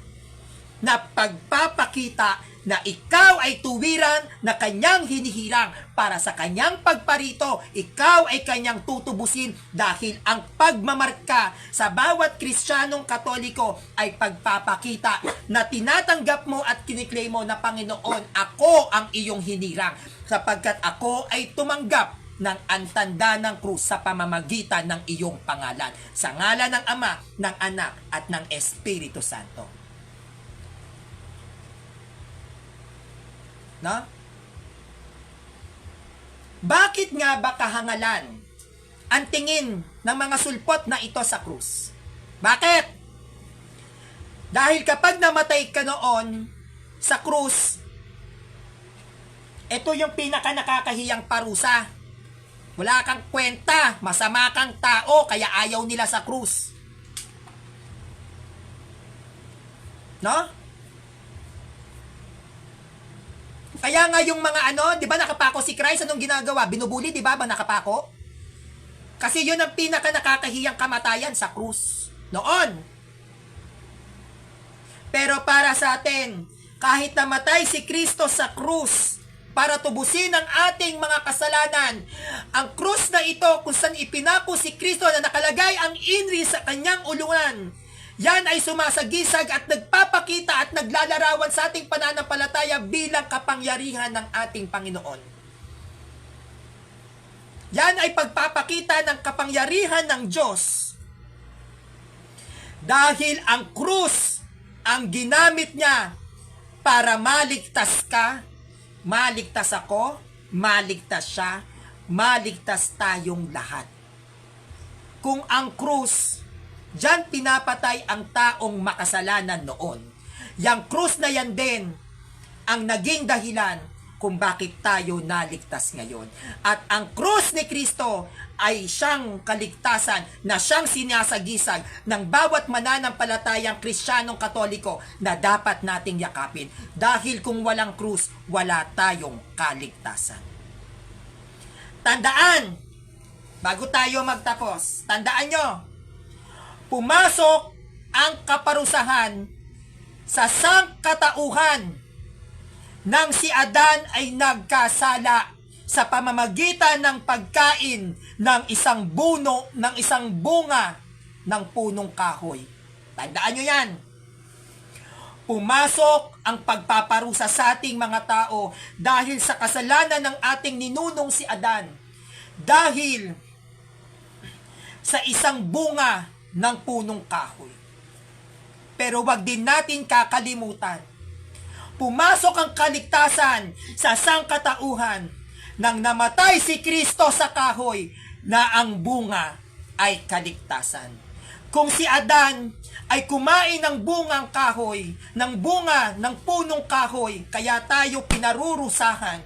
na pagpapakita na ikaw ay tuwiran na kanyang hinihirang para sa kanyang pagparito. Ikaw ay kanyang tutubusin dahil ang pagmamarka sa bawat Kristiyanong Katoliko ay pagpapakita na tinatanggap mo at kiniklaim mo na Panginoon, ako ang iyong hinirang sapagkat ako ay tumanggap ng antanda ng krus sa pamamagitan ng iyong pangalan. Sa ngalan ng Ama, ng Anak, at ng Espiritu Santo. No? Bakit nga ba kahangalan ang tingin ng mga sulpot na ito sa krus? Bakit? Dahil kapag namatay ka noon sa krus, ito yung pinaka nakakahiyang parusa. Wala kang kwenta, masama kang tao, kaya ayaw nila sa krus. No? Kaya nga yung mga di ba nakapako si Christ, anong ginagawa? Binubuli, di ba, nakapako? Kasi yun ang pinaka nakakahiyang kamatayan sa krus. Noon. Pero para sa atin, kahit namatay si Kristo sa krus, para tubusin ang ating mga kasalanan. Ang krus na ito kung saan ipinako si Kristo na nakalagay ang inri sa kanyang ulungan. Yan ay sumasagisag at nagpapakita at naglalarawan sa ating pananampalataya bilang kapangyarihan ng ating Panginoon. Yan ay pagpapakita ng kapangyarihan ng Diyos. Dahil ang krus ang ginamit niya para maligtas ka, maligtas ako, maligtas siya, maligtas tayong lahat. Kung ang krus, diyan pinapatay ang taong makasalanan noon. Yang krus na yan din ang naging dahilan kung bakit tayo naligtas ngayon. At ang krus ni Kristo ay siyang kaligtasan na siyang sinasagisag ng bawat mananampalatayang Kristiyanong Katoliko na dapat nating yakapin. Dahil kung walang krus, wala tayong kaligtasan. Tandaan, bago tayo magtapos, tandaan nyo, pumasok ang kaparusahan sa sangkatauhan nang si Adan ay nagkasala sa pamamagitan ng pagkain ng isang bunga ng punong kahoy. Tandaan nyo yan. Pumasok ang pagpaparusa sa ating mga tao dahil sa kasalanan ng ating ninunong si Adan. Dahil sa isang bunga ng punong kahoy. Pero wag din natin kakalimutan, pumasok ang kaligtasan sa sangkatauhan nang namatay si Kristo sa kahoy na ang bunga ay kaligtasan. Kung si Adan ay kumain ng bungang kahoy, ng bunga ng punong kahoy, kaya tayo pinarurusahan,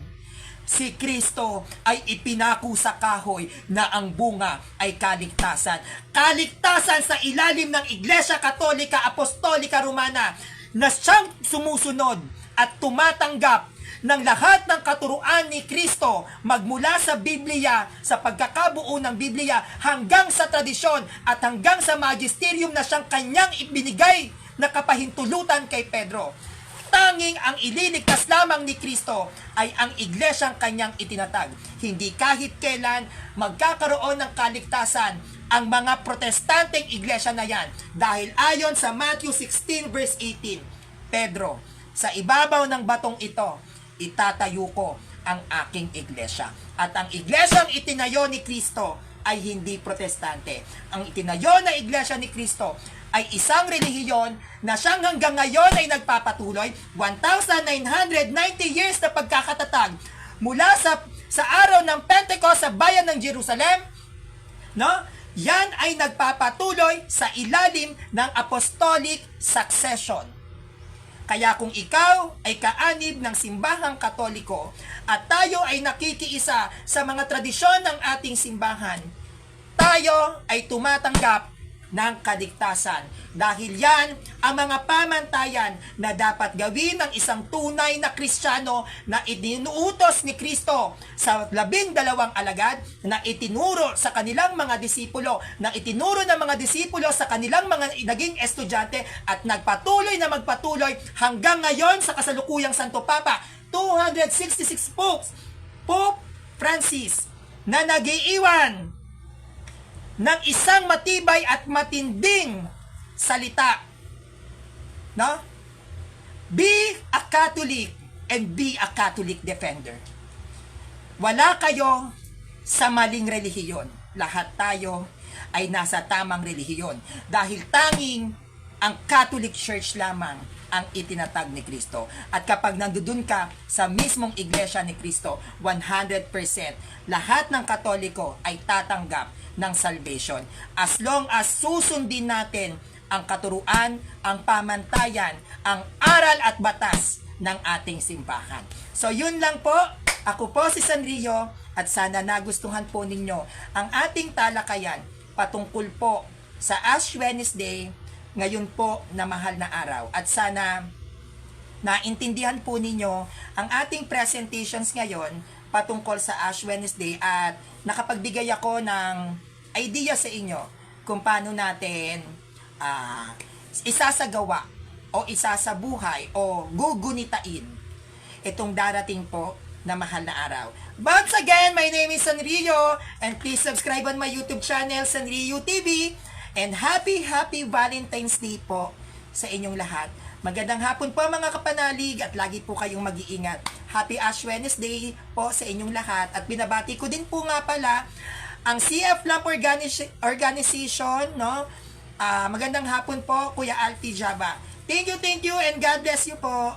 si Kristo ay ipinako sa kahoy na ang bunga ay kaligtasan. Kaligtasan sa ilalim ng Iglesia Katolika Apostolika Romana na siyang sumusunod at tumatanggap ng lahat ng katuruan ni Kristo magmula sa Biblia, sa pagkakabuo ng Biblia hanggang sa tradisyon at hanggang sa magisterium na siyang kanyang ibinigay na kapahintulutan kay Pedro. Tanging ang ililigtas lamang ni Kristo ay ang iglesyang kanyang itinatag. Hindi kahit kailan magkakaroon ng kaligtasan ang mga protestanteng iglesia na yan. Dahil ayon sa Matthew 16 verse 18, Pedro, sa ibabaw ng batong ito, itatayo ko ang aking iglesia. At ang iglesyang itinayo ni Kristo ay hindi protestante. Ang itinayo na iglesia ni Kristo ay isang relihiyon na siyang hanggang ngayon ay nagpapatuloy 1,990 years na pagkakatatag mula sa araw ng Pentecost sa bayan ng Jerusalem, no? Yan ay nagpapatuloy sa ilalim ng apostolic succession. Kaya kung ikaw ay kaanib ng simbahang Katoliko at tayo ay nakikiisa sa mga tradisyon ng ating simbahan, tayo ay tumatanggap ng kaligtasan. Dahil yan ang mga pamantayan na dapat gawin ng isang tunay na Kristiyano na idinuutos ni Kristo sa 12 alagad na itinuro sa kanilang mga disipulo, na itinuro ng mga disipulo sa kanilang mga naging estudyante at nagpatuloy na magpatuloy hanggang ngayon sa kasalukuyang Santo Papa. 266 popes, Pope Francis, na nagiiwan ng isang matibay at matinding salita. No? Be a Catholic and be a Catholic defender. Wala kayo sa maling relihiyon. Lahat tayo ay nasa tamang relihiyon. Dahil tanging ang Catholic Church lamang ang itinatag ni Kristo. At kapag nandudun ka sa mismong iglesia ni Kristo, 100% lahat ng Katoliko ay tatanggap ng salvation. As long as susundin natin ang katuruan, ang pamantayan, ang aral at batas ng ating simbahan. So yun lang po. Ako po si Sanrio at sana nagustuhan po ninyo ang ating talakayan patungkol po sa Ash Wednesday ngayon po na mahal na araw. At sana naintindihan po ninyo ang ating presentations ngayon patungkol sa Ash Wednesday at nakapagbigay ako ng idea sa inyo kung paano natin isasagawa o isasabuhay o gugunitain itong darating po na mahal na araw. Once again, my name is Sanrio and please subscribe on my YouTube channel, Sanrio TV. And happy Valentine's Day po sa inyong lahat. Magandang hapon po mga kapanalig at lagi po kayong mag-iingat. Happy Ash Wednesday po sa inyong lahat. At binabati ko din po nga pala ang CF Lamp Organization, no? Magandang hapon po, Kuya Alfie Java. Thank you and God bless you po.